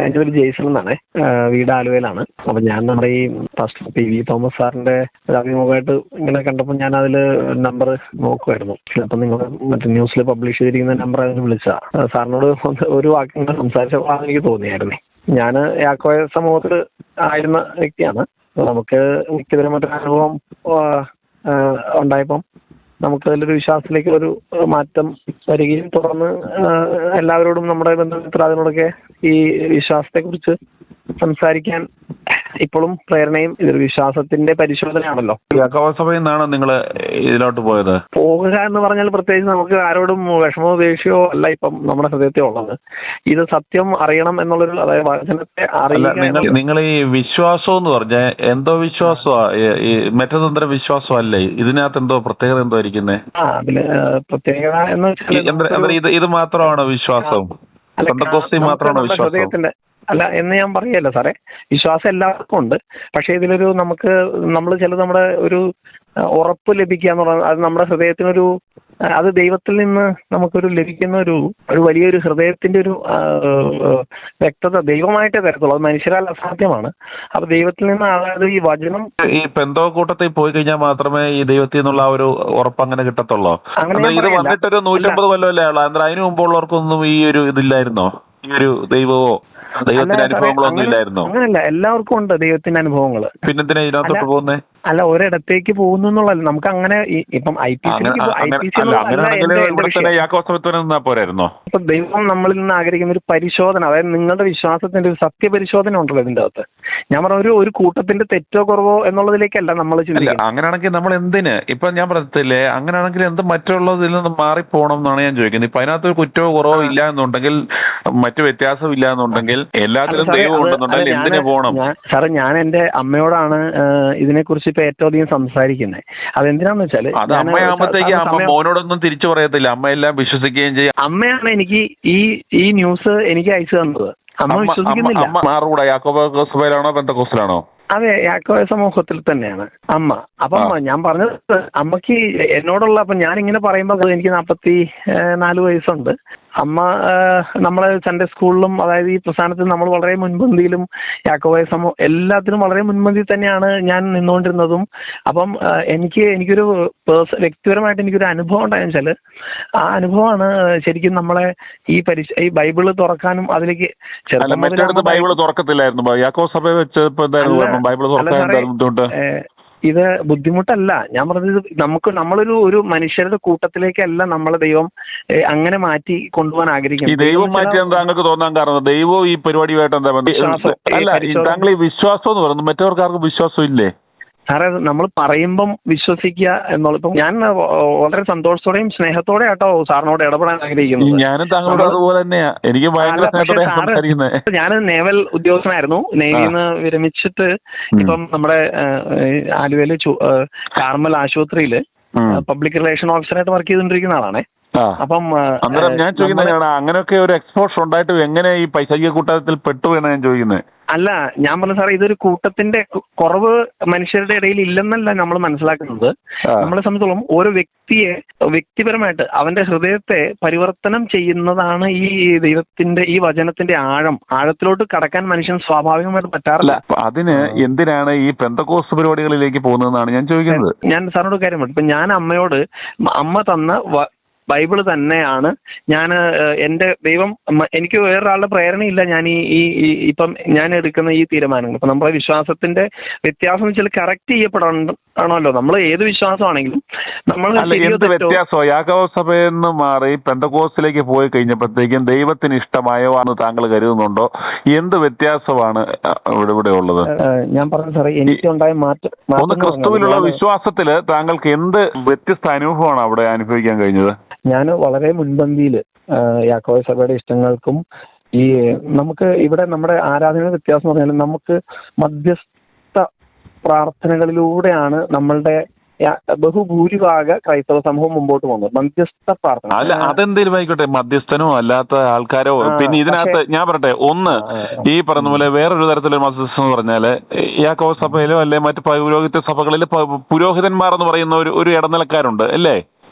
എൻ്റെ പേര് ജെയ്സൺ എന്നാണ്. വീട് ആലുവയിലാണ്. അപ്പൊ ഞാൻ നമ്മുടെ ഈ ഫസ്റ്റ് PV തോമസ് സാറിന്റെ അഭിമുഖമായിട്ട് ഇങ്ങനെ കണ്ടപ്പോൾ ഞാൻ അതിൽ നമ്പർ നോക്കുമായിരുന്നു. അപ്പൊ നിങ്ങൾ മറ്റേ ന്യൂസിൽ പബ്ലിഷ് ചെയ്തിരിക്കുന്ന നമ്പർ അതിന് വിളിച്ച സാറിനോട് ഒരു വാക്കിങ്ങനെ സംസാരിച്ചപ്പോൾ എനിക്ക് തോന്നിയായിരുന്നേ. ഞാൻ യാക്കോയ സമൂഹത്തിൽ ആയിരുന്ന വ്യക്തിയാണ്. നമുക്ക് വ്യക്തിപരമായിട്ടൊരു അനുഭവം ഉണ്ടായപ്പം നമുക്ക് അതിലൊരു വിശ്വാസത്തിലേക്ക് ഒരു മാറ്റം വരികയും തുടർന്ന് എല്ലാവരോടും നമ്മുടെ ബന്ധുമിത്ര അതിനോടൊക്കെ ഈ വിശ്വാസത്തെക്കുറിച്ച് സംസാരിക്കാൻ ഇപ്പോഴും പ്രേരണയും ഇതൊരു വിശ്വാസത്തിന്റെ പരിശോധനയാണല്ലോ. യാക്കോബ സഭയിൽ നിന്നാണ് നിങ്ങൾ ഇതിലോട്ട് പോയത്? പോകുക എന്ന് പറഞ്ഞാൽ പ്രത്യേകിച്ച് നമുക്ക് ആരോടും വിഷമോ ദേഷ്യമോ അല്ല ഇപ്പം നമ്മുടെ ഹൃദയത്തിൽ ഉള്ളത്. ഇത് സത്യം അറിയണം എന്നുള്ളൊരു, അതായത് വചനത്തെ അറിയില്ല. നിങ്ങൾ ഈ വിശ്വാസം എന്ന് പറഞ്ഞാൽ എന്തോ വിശ്വാസമാ? ഈ മറ്റൊരു വിശ്വാസം അല്ലേ? ഇതിനകത്ത് എന്തോ പ്രത്യേകത എന്തോ ഇരിക്കുന്നേ? അതില് പ്രത്യേകത എന്ന് വെച്ചാൽ ഇത് മാത്രമാണോ വിശ്വാസം? മാത്രമാണോ വിശ്വാസം? അല്ല എന്ന് ഞാൻ പറയല്ല സാറേ. വിശ്വാസം എല്ലാവർക്കും ഉണ്ട്. പക്ഷെ ഇതിലൊരു നമ്മൾ ചിലത് നമ്മുടെ ഒരു ഉറപ്പ് ലഭിക്കുക എന്ന് പറഞ്ഞാൽ അത് നമ്മുടെ ഹൃദയത്തിനൊരു, അത് ദൈവത്തിൽ നിന്ന് നമുക്കൊരു ലഭിക്കുന്ന ഒരു വലിയൊരു ഹൃദയത്തിന്റെ ഒരു വ്യക്തത ദൈവമായിട്ടേ തരത്തുള്ളൂ. അത് മനുഷ്യരാൽ അസാധ്യമാണ്. അപ്പൊ ദൈവത്തിൽ നിന്ന്, അതായത് ഈ വചനം ഈ പെന്തോ കൂട്ടത്തിൽ പോയി കഴിഞ്ഞാൽ മാത്രമേ ഈ ദൈവത്തിൽ നിന്നുള്ള ഒരു ഉറപ്പ് അങ്ങനെ കിട്ടത്തുള്ളൂ. ഇത് വന്നിട്ടൊരു 150 കൊല്ലമല്ലേ ഉള്ളൂ. അന്നേരം അതിനു മുമ്പുള്ളവർക്കൊന്നും ഈ ഒരു ഇതില്ലായിരുന്നോ? ഈ ഒരു ദൈവമോ ദൈവത്തിന്റെ അനുഭവങ്ങളൊന്നും ഇല്ലായിരുന്നോ? അങ്ങനല്ല, എല്ലാവർക്കും ഉണ്ട് ദൈവത്തിന്റെ അനുഭവങ്ങൾ. പിന്നെന്തിനാ ഇതിനകത്തോട്ട് പോകുന്നേ? അല്ല, ഒരിടത്തേക്ക് പോകുന്നു എന്നുള്ളതല്ല. നമുക്ക് അങ്ങനെ ഇപ്പം ഇപ്പൊ ദൈവം നമ്മളിൽ നിന്ന് ആഗ്രഹിക്കുന്ന ഒരു പരിശോധന, അതായത് നിങ്ങളുടെ വിശ്വാസത്തിന്റെ ഒരു സത്യപരിശോധന ഉണ്ടല്ലോ ഇതിന്റെ അകത്ത്. ഞാൻ പറഞ്ഞ ഒരു കൂട്ടത്തിന്റെ തെറ്റോ കുറവോ എന്നുള്ളതിലേക്കല്ല നമ്മൾ ചിന്തിക്കുന്നത്. അങ്ങനെയാണെങ്കിൽ നമ്മൾ എന്തിന് ഇപ്പൊ ഞാൻ പറഞ്ഞില്ലേ, അങ്ങനെയാണെങ്കിൽ എന്ത് മറ്റുള്ളതിൽ നിന്ന് മാറിപ്പോണം എന്നാണ് ഞാൻ ചോദിക്കുന്നത്. ഇപ്പൊ അതിനകത്ത് ഒരു കുറ്റമോ കുറവോ ഇല്ല എന്നുണ്ടെങ്കിൽ, മറ്റു വ്യത്യാസം ഇല്ല എന്നുണ്ടെങ്കിൽ, എല്ലാത്തിലും ദൈവം ഉണ്ടെന്നുണ്ടെങ്കിൽ എന്തിനു പോകണം? സാറേ, ഞാൻ എന്റെ അമ്മയോടാണ് ഇതിനെക്കുറിച്ച് ഇപ്പൊ ഏറ്റവും അധികം സംസാരിക്കുന്നത്. അതെന്തിനാന്ന് വെച്ചാൽ, അത് അമ്മയാകുമ്പോഴത്തേക്ക് അമ്മ മോനോടൊന്നും തിരിച്ചു പറയത്തില്ല, അമ്മയെല്ലാം വിശ്വസിക്കുകയും ചെയ്യും. അമ്മയാണ് എനിക്ക് ഈ ന്യൂസ് എനിക്ക് അയച്ചു തന്നത്. അമ്മ വിശ്വസിക്കുന്നില്ല. അമ്മ യാക്കോബ സഭയിലാണോ പെന്തക്കോസ്തിലാണോ? അതെ, യാക്കോബ സമൂഹത്തിൽ തന്നെയാണ് അമ്മ. അപ്പം ഞാൻ പറഞ്ഞത്, അമ്മക്ക് എന്നോടുള്ള, അപ്പൊ ഞാൻ ഇങ്ങനെ പറയുമ്പോൾ എനിക്ക് 44 വയസ്സുണ്ട്. അമ്മ നമ്മളെ സൺഡേ സ്കൂളിലും, അതായത് ഈ പ്രസ്ഥാനത്തിൽ നമ്മൾ വളരെ മുൻപന്തിയിലും, യാക്കോബ സമൂഹം എല്ലാത്തിനും വളരെ മുൻപന്തിയിൽ തന്നെയാണ് ഞാൻ നിന്നുകൊണ്ടിരുന്നതും. അപ്പം എനിക്കൊരു വ്യക്തിപരമായിട്ട് എനിക്കൊരു അനുഭവം ഉണ്ടായെന്ന് വെച്ചാൽ, ആ അനുഭവമാണ് ശരിക്കും നമ്മളെ ഈ ബൈബിള് തുറക്കാനും അതിലേക്ക് ബൈബിള് തുറക്കത്തില്ലായിരുന്നു. യാക്കോബ സഭ വെച്ച് ബൈബിള് തുറക്കാൻ ഇത് ബുദ്ധിമുട്ടല്ല. ഞാൻ പറഞ്ഞത്, നമ്മളൊരു മനുഷ്യരുടെ കൂട്ടത്തിലേക്കല്ല നമ്മളെ ദൈവം അങ്ങനെ മാറ്റി കൊണ്ടുപോകാൻ ആഗ്രഹിക്കുന്നത്. ദൈവം മാറ്റി എന്താ താങ്കൾക്ക് തോന്നാൻ കാരണം? ദൈവവും ഈ പരിപാടിയുമായിട്ട് എന്താ ബന്ധം? അല്ല, താങ്കൾ ഈ വിശ്വാസം എന്ന് പറയുന്നത് മറ്റവർക്കാർക്കും വിശ്വാസം ഇല്ലേ? സാറേ, നമ്മൾ പറയുമ്പം വിശ്വസിക്കുക എന്നുള്ള, ഇപ്പം ഞാൻ വളരെ സന്തോഷത്തോടെയും സ്നേഹത്തോടെ ആട്ടോ സാറിനോട് ഇടപെടാൻ ആഗ്രഹിക്കുന്നത്. ഞാനും താങ്കളോട് അതുപോലെ തന്നെയാ. എനിക്ക് ഞാൻ നേവൽ ഉദ്യോഗസ്ഥനായിരുന്നു. നേവിയിൽ നിന്ന് വിരമിച്ചിട്ട് ഇപ്പം നമ്മുടെ ആലുവയില് കാർമൽ ആശുപത്രിയില് പബ്ലിക് റിലേഷൻ ഓഫീസറായിട്ട് വർക്ക് ചെയ്തുകൊണ്ടിരിക്കുന്ന ആളാണേ. അപ്പം ഞാൻ ചോദിക്കുന്നത്, അങ്ങനെയൊക്കെ ഒരു എക്സ്പോഷർ ഉണ്ടായിട്ട് എങ്ങനെ ഈ പൈസ കൂട്ടത്തിൽ പെട്ടു എന്നാണ് ഞാൻ ചോദിക്കുന്നത്. അല്ല, ഞാൻ പറഞ്ഞ സാറേ, ഇതൊരു കൂട്ടത്തിന്റെ കുറവ് മനുഷ്യരുടെ ഇടയിൽ ഇല്ലെന്നല്ല നമ്മൾ മനസ്സിലാക്കുന്നത്. നമ്മളെ സംബന്ധിച്ചോളം ഓരോ വ്യക്തിയെ വ്യക്തിപരമായിട്ട് അവന്റെ ഹൃദയത്തെ പരിവർത്തനം ചെയ്യുന്നതാണ് ഈ ദൈവത്തിന്റെ, ഈ വചനത്തിന്റെ ആഴത്തിലോട്ട് കടക്കാൻ മനുഷ്യൻ സ്വാഭാവികമായിട്ട് പറ്റാറില്ല. അതിന് എന്തിനാണ് ഈ പെന്തക്കോസ്ത് പരിപാടികളിലേക്ക് പോകുന്നതെന്നാണ് ഞാൻ ചോദിക്കുന്നത്. ഞാൻ സാറിനോട് കാര്യം പറഞ്ഞു. ഇപ്പൊ ഞാൻ അമ്മയോട്, അമ്മ തന്ന ബൈബിള് തന്നെയാണ് ഞാൻ, എൻ്റെ ദൈവം, എനിക്ക് വേറൊരാളുടെ പ്രേരണയില്ല ഞാൻ ഇപ്പം ഞാൻ എടുക്കുന്ന ഈ തീരുമാനങ്ങൾ. ഇപ്പം നമ്മുടെ വിശ്വാസത്തിന്റെ വ്യത്യാസം വെച്ചാൽ കറക്റ്റ് ചെയ്യപ്പെടണമല്ലോ. നമ്മൾ ഏത് വിശ്വാസമാണെങ്കിലും നമ്മൾ വ്യത്യാസമോ? യാക്കോബ സഭയിൽ നിന്ന് മാറി പെന്തക്കോസ്തിലേക്ക് പോയി കഴിഞ്ഞപ്പോഴത്തേക്കും ദൈവത്തിന് ഇഷ്ടമായോ എന്ന് താങ്കൾ കരുതുന്നുണ്ടോ? എന്ത് വ്യത്യാസമാണ് ഇവിടെ ഉള്ളത്? ഞാൻ പറഞ്ഞു സാറേ, എനിക്കുണ്ടായ മാറ്റം ക്രിസ്തുവിലുള്ള വിശ്വാസത്തില് താങ്കൾക്ക് എന്ത് വ്യത്യസ്ത അനുഭവമാണ് അവിടെ അനുഭവിക്കാൻ കഴിഞ്ഞത്? ഞാൻ വളരെ മുൻപന്തിയിൽ യാക്കോബ സഭയുടെ ഇഷ്ടങ്ങൾക്കും, ഈ നമുക്ക് ഇവിടെ നമ്മുടെ ആരാധന വ്യത്യാസം എന്ന് പറഞ്ഞാൽ, നമുക്ക് മധ്യസ്ഥ പ്രാർത്ഥനകളിലൂടെയാണ് നമ്മളുടെ ബഹുഭൂരിഭാഗ ക്രൈസ്തവ സമൂഹം മുമ്പോട്ട് പോകുന്നത്. മധ്യസ്ഥ പ്രാർത്ഥന. അല്ല, അതെന്തേലും ആയിക്കോട്ടെ, മധ്യസ്ഥനോ അല്ലാത്ത ആൾക്കാരോ. പിന്നെ ഇതിനകത്ത് ഞാൻ പറയട്ടെ, ഒന്ന് ഈ പറഞ്ഞ പോലെ വേറൊരു തരത്തിലൊരു മധ്യസ്ഥം എന്ന് പറഞ്ഞാല്, യാക്കോബ സഭയിലോ അല്ലെ മറ്റു പൗരോഹിത്യ സഭകളിൽ പുരോഹിതന്മാർ എന്ന് പറയുന്ന ഒരു ഇടനിലക്കാരുണ്ട് അല്ലേ?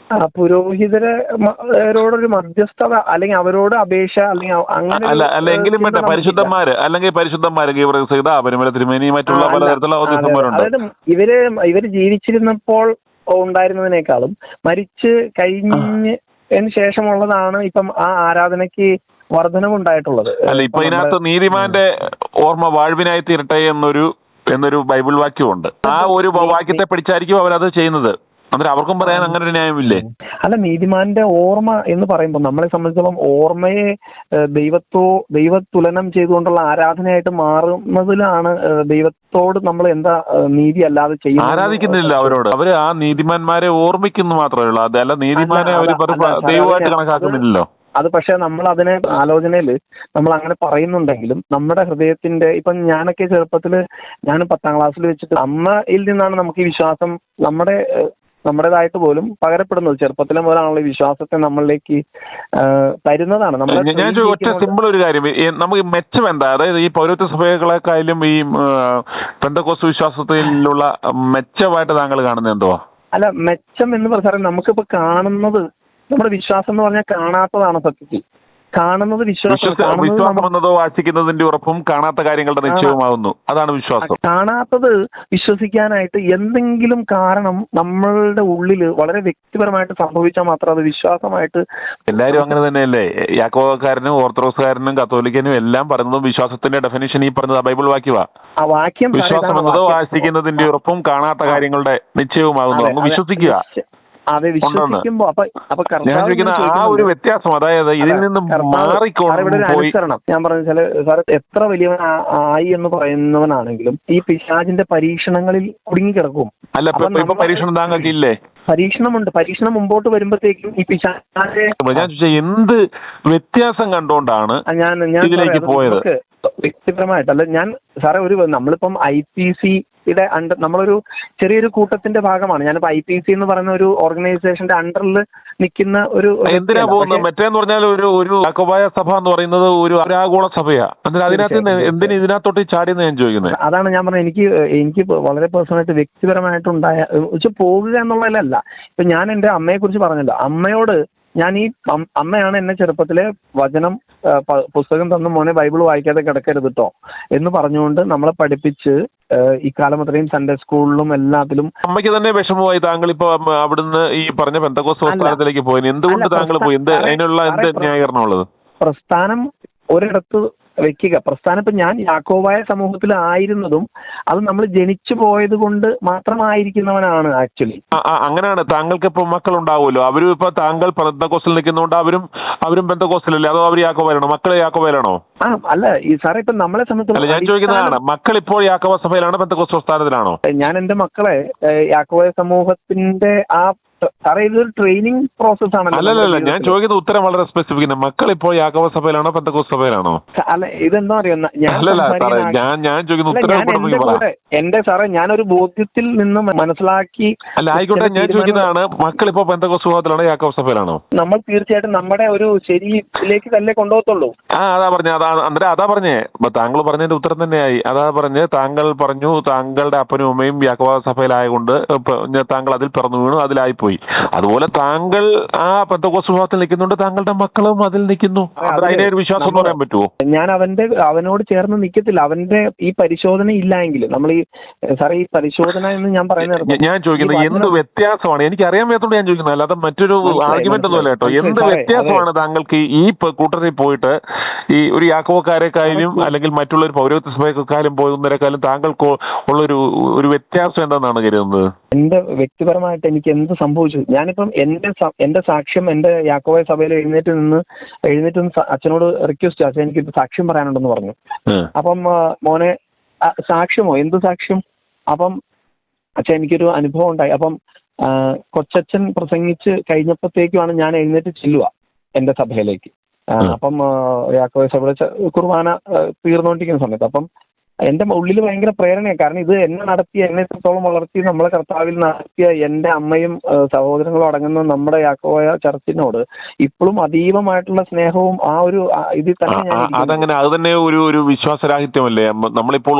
പുരോഹിതരോടൊരു മധ്യസ്ഥത അല്ലെങ്കിൽ അവരോട് അപേക്ഷ അല്ലെങ്കിൽ അങ്ങനെ അല്ലെങ്കിലും മറ്റേ പരിശുദ്ധന്മാര് പരിമല തിരുമേനി മറ്റുള്ള പലതരത്തിലുള്ള അതായത് ഇവര് ജീവിച്ചിരുന്നപ്പോൾ ഉണ്ടായിരുന്നതിനേക്കാളും മരിച്ച് കഴിഞ്ഞതിന് ശേഷമുള്ളതാണ് ഇപ്പം ആ ആരാധനയ്ക്ക് വർധനവുണ്ടായിട്ടുള്ളത്. അല്ല, ഇപ്പൊ ഇതിനകത്ത് നീതിമാന്റെ ഓർമ്മ വാഴ്വിനായി തീരട്ടെ എന്നൊരു ബൈബിൾ വാക്യമുണ്ട്. ആ ഒരു വാക്യത്തെ പിടിച്ചായിരിക്കും അവരത് ചെയ്യുന്നത്. അന്നേരം അവർക്കും പറയാൻ അങ്ങനെ ഒരു ന്യായമില്ലേ? അല്ല, നീതിമാന്റെ ഓർമ്മ എന്ന് പറയുമ്പോൾ നമ്മളെ സംബന്ധിച്ചോളം ഓർമ്മയെ ദൈവതുലനം ചെയ്തുകൊണ്ടുള്ള ആരാധനയായിട്ട് മാറുന്നതിലാണ് ദൈവത്തോട് നമ്മൾ എന്താ നീതി അല്ലാതെ ചെയ്യുന്നത്. ആരാധിക്കുന്നില്ല അവരോട്, അവര് ആ നീതിമാന്മാരെ ഓർമ്മിക്കുന്നു മാത്രമേ ഉള്ളൂ. അതല്ല നീതിമാനെ അവർ ദൈവമായിട്ട് കണക്കാക്കുന്നില്ലല്ലോ. അത് പക്ഷെ നമ്മൾ അതിനെ ആലോചനയിൽ നമ്മൾ അങ്ങനെ പറയുന്നുണ്ടെങ്കിലും നമ്മുടെ ഹൃദയത്തിന്റെ ഇപ്പം ഞാനൊക്കെ ചെറുപ്പത്തിൽ ഞാൻ 10ാം ക്ലാസ്സിൽ വെച്ചിട്ട് അമ്മയിൽ നിന്നാണ് നമുക്ക് ഈ വിശ്വാസം നമ്മുടേതായിട്ട് പോലും പകരപ്പെടുന്നത്. ചെറുപ്പത്തിലെ മുതലാണല്ലോ ഈ വിശ്വാസത്തെ നമ്മളിലേക്ക് തരുന്നതാണ്. ഞാൻ ഒറ്റ സിമ്പിൾ ഒരു കാര്യം, നമുക്ക് മെച്ചം എന്താ? അതായത് ഈ പൗരത്വ സഭകളെക്കാളും ഈ പെന്തക്കോസ്ത് വിശ്വാസത്തിലുള്ള മെച്ചമായിട്ട് താങ്കൾ കാണുന്നത് എന്തുവാ? അല്ല, മെച്ചം എന്ന് പറഞ്ഞാൽ നമുക്കിപ്പോ കാണുന്നത് നമ്മുടെ വിശ്വാസം എന്ന് പറഞ്ഞാൽ കാണാത്തതാണ്. സത്യത്തിൽ കാണുന്നത് വിശ്വാസം എന്നതോ വാസിക്കുന്നതിന്റെ ഉറപ്പും കാണാത്ത കാര്യങ്ങളുടെ നിശ്ചയവുമാകുന്നു. അതാണ് വിശ്വാസം. കാണാത്തത് വിശ്വസിക്കാനായിട്ട് എന്തെങ്കിലും കാരണം നമ്മളുടെ ഉള്ളിൽ വളരെ വ്യക്തിപരമായിട്ട് സംഭവിച്ചാൽ മാത്രം അത് വിശ്വാസമായിട്ട്. എല്ലാവരും അങ്ങനെ തന്നെയല്ലേ? യാക്കോബക്കാരനും ഓർത്തഡോക്സുകാരനും കത്തോലിക്കനും എല്ലാം പറയുന്നതും വിശ്വാസത്തിന്റെ ഡെഫിനിഷൻ ഈ പറഞ്ഞത് ബൈബിൾ വാക്യവാ. ആ വാക്യം വിശ്വാസം എന്നതോ വാസിക്കുന്നതിന്റെ ഉറപ്പും കാണാത്ത കാര്യങ്ങളുടെ നിശ്ചയവുമാകുന്നു. അങ്ങ് വിശ്വസിക്കുക. അതെ, വിശ്വസിക്കുമ്പോ ആ ഒരു വ്യത്യാസം, അതായത് ഇതിൽ നിന്ന് അനുസരണം. ഞാൻ പറഞ്ഞ സാർ എത്ര വലിയവനായി എന്ന് പറയുന്നവനാണെങ്കിലും ഈ പിശാചിന്റെ പരീക്ഷണങ്ങളിൽ കുടുങ്ങിക്കിടക്കും. അല്ല, പരീക്ഷണം താങ്കൾക്കില്ലേ? പരീക്ഷണമുണ്ട്. പരീക്ഷണം മുമ്പോട്ട് വരുമ്പോഴത്തേക്കും ഈ പിശാചെ എന്ത് വ്യത്യാസം കണ്ടുകൊണ്ടാണ് ഇതിലേക്ക് പോയത്? വ്യക്തിപരമായിട്ടല്ല ഞാൻ സാറേ, നമ്മളിപ്പം IPCയുടെ നമ്മളൊരു ചെറിയൊരു കൂട്ടത്തിന്റെ ഭാഗമാണ്. ഞാനിപ്പോ IPC എന്ന് പറയുന്ന ഒരു ഓർഗനൈസേഷന്റെ അണ്ടറിൽ നിൽക്കുന്ന ഒരു. എന്തിനാ പോകുന്നത്? മറ്റേന്ന് പറഞ്ഞാൽ ഒരു യാക്കോബായ സഭ എന്ന് പറയുന്നത് ഒരു ആഗോള സഭയാ. അതിനകത്ത് എന്തിനാ ഇതിനകത്തോട്ട് ചാടിയെന്ന് ഞാൻ ചോദിക്കുന്നത്. അതാണ് ഞാൻ പറഞ്ഞത്. എനിക്ക് വളരെ പേഴ്സണലായിട്ട് വ്യക്തിപരമായിട്ടുണ്ടായ പോകുക എന്നുള്ളതല്ല. ഇപ്പൊ ഞാൻ എന്റെ അമ്മയെ കുറിച്ച് പറഞ്ഞല്ലോ. അമ്മയോട് ഞാൻ അമ്മയാണ് എന്നെ ചെറുപ്പത്തിലെ വചനം പുസ്തകം തന്നു, മോനെ ബൈബിൾ വായിക്കാതെ കിടക്കരുത് കേട്ടോ എന്ന് പറഞ്ഞുകൊണ്ട് നമ്മളെ പഠിപ്പിച്ച് ഇക്കാലം അത്രയും സൺഡേ സ്കൂളിലും എല്ലാത്തിലും. അമ്മയ്ക്ക് തന്നെ വിഷമമായി താങ്കൾ ഇപ്പൊ അവിടുന്ന് ഈ പറഞ്ഞ പെന്തക്കോസ്ത് പ്രസ്ഥാനത്തിലേക്ക് പോയി. എന്തുകൊണ്ട് താങ്കൾ പോയി? അതിനുള്ള എന്ത് ന്യായീകരണമുള്ളത്? പ്രസ്ഥാനം ഒരിടത്ത് വെക്കുക. പ്രസ്ഥാനം ഇപ്പൊ ഞാൻ യാക്കോബായ സമൂഹത്തിലായിരുന്നതും അത് നമ്മൾ ജനിച്ചു പോയത് കൊണ്ട് മാത്രമായിരിക്കുന്നവനാണ് ആക്ച്വലി. അങ്ങനെയാണ്. താങ്കൾക്ക് ഇപ്പൊ മക്കളുണ്ടാവുമല്ലോ, അവരും ഇപ്പൊ താങ്കൾ പെന്തക്കോസ്തിൽ നിൽക്കുന്നതുകൊണ്ട് അവരും പെന്തക്കോസ്തിലല്ലേ? അതോ അവർ യാക്കോബയിലാണോ? മക്കളെ യാക്കോബയിലാണോ? അല്ല, ഈ സാറേ ഇപ്പൊ നമ്മളെ സംബന്ധിച്ച് ഞാൻ ചോദിക്കുന്നതാണ്, മക്കൾ ഇപ്പോൾ യാക്കോബ സഭയിലാണോ പെന്തക്കോസ്ത് പ്രസ്ഥാനത്തിലാണോ? ഞാൻ എന്റെ മക്കളെ യാക്കോബായ സമൂഹത്തിന്റെ സാറേ ഇതൊരു ട്രെയിനിങ് പ്രോസസ് ആണല്ലോ. അല്ലല്ല, ഞാൻ ചോദിക്കുന്ന ഉത്തരം വളരെ സ്പെസിഫിക്. മക്കൾ ഇപ്പോൾ യാക്കോബ സഭയിലാണോ പെന്തക്കോസ്ത് സഭയിലാണോ? അല്ല, ഇതെന്താ അറിയോ, ഞാൻ ചോദിക്കുന്ന ഉത്തരം എന്റെ സാറേ ഞാനൊരു ബോധ്യത്തിൽ നിന്ന് മനസ്സിലാക്കി. അല്ല, ആയിക്കോട്ടെ, ഞാൻ ചോദിക്കുന്നതാണ്, മക്കൾ ഇപ്പോൾ പെന്തക്കോസ്ത് സഭയിലാണോ യാക്കോബ സഭയിലാണോ? നമ്മൾ തീർച്ചയായിട്ടും നമ്മുടെ ഒരു ശരിയിലേക്ക് തന്നെ കൊണ്ടുപോകത്തുള്ളൂ. അതാ പറഞ്ഞേ താങ്കൾ പറഞ്ഞതിന്റെ ഉത്തരം തന്നെയായി. അതാ പറഞ്ഞ് താങ്കൾ പറഞ്ഞു താങ്കളുടെ അപ്പനും അമ്മയും യാക്കോബ സഭയിലായതുകൊണ്ട് താങ്കൾ അതിൽ പിറന്നു വീണു, അതിലായിപ്പോയി. അതുപോലെ താങ്കൾ ആ പെന്തക്കോസ്ത് വിഭാഗത്തിൽ നിൽക്കുന്നുണ്ട്, താങ്കളുടെ മക്കളും അതിൽ നിൽക്കുന്നു. അതിനെ ഒരു വിശ്വാസം എന്ന് പറയാൻ പറ്റുമോ? ഞാൻ അവനോട് ചേർന്ന് നിൽക്കത്തില്ല. അവന്റെ ഈ പരിശോധന ഇല്ലെങ്കിൽ നമ്മൾ ഈ സാറേ ഈ പരിശോധന എന്ന് ഞാൻ പറയുന്നത്, ഞാൻ ചോദിക്കുന്നത് എന്ത് വ്യത്യാസമാണ്? എനിക്ക് അറിയാൻ പറ്റത്തോണ്ട് ഞാൻ ചോദിക്കുന്നത്, അല്ലാതെ മറ്റൊരു ആർഗ്യുമെന്റ് ഒന്നുമല്ല കേട്ടോ. എന്ത് വ്യത്യാസമാണ് താങ്കൾക്ക് ഈ കൂട്ടത്തിൽ പോയിട്ട് ഈ ഒരു യാക്കോബക്കാരെക്കാളും അല്ലെങ്കിൽ മറ്റുള്ള ഒരു പൗരത്വ സഭയെക്കാളും പോകുന്നതിനേക്കാളും താങ്കൾക്ക് ഉള്ളൊരു വ്യത്യാസം എന്താണെന്നാണ് കരുതുന്നത്? എന്റെ വ്യക്തിപരമായിട്ട് എനിക്ക് എന്ത് സംഭവിച്ചു? ഞാനിപ്പം എന്റെ സാക്ഷ്യം എന്റെ യാക്കോബായ സഭയിൽ എഴുന്നേറ്റ് നിന്ന് അച്ഛനോട് റിക്വസ്റ്റ്, അച്ഛൻ എനിക്ക് സാക്ഷ്യം പറയാനുണ്ടെന്ന് പറഞ്ഞു. അപ്പം മോനെ സാക്ഷ്യമോ? എന്ത് സാക്ഷ്യം? അപ്പം അച്ഛൻ എനിക്കൊരു അനുഭവം ഉണ്ടായി. അപ്പം കൊച്ചച്ഛൻ പ്രസംഗിച്ച് കഴിഞ്ഞപ്പോഴത്തേക്കുമാണ് ഞാൻ എഴുന്നേറ്റ് ചെല്ലുക എന്റെ സഭയിലേക്ക്. അപ്പം യാക്കോബായ സഭയുടെ കുർബാന തീർന്നുകൊണ്ടിരിക്കുന്ന സമയത്ത് അപ്പം എന്റെ ഉള്ളിൽ ഭയങ്കര പ്രേരണയാണ്. കാരണം ഇത് എന്നെ നടത്തിയ, എന്നെ എത്രത്തോളം വളർത്തി നമ്മളെ കർത്താവിൽ നടത്തിയ എന്റെ അമ്മയും സഹോദരങ്ങളും അടങ്ങുന്ന നമ്മുടെ യാക്കോബായ ചർച്ചിനോട് ഇപ്പോഴും അതീവമായിട്ടുള്ള സ്നേഹവും ആ ഒരു ഇതിൽ തന്നെ അതങ്ങനെ അത് തന്നെ ഒരു വിശ്വാസരാഹിത്യമല്ലേ? നമ്മളിപ്പോൾ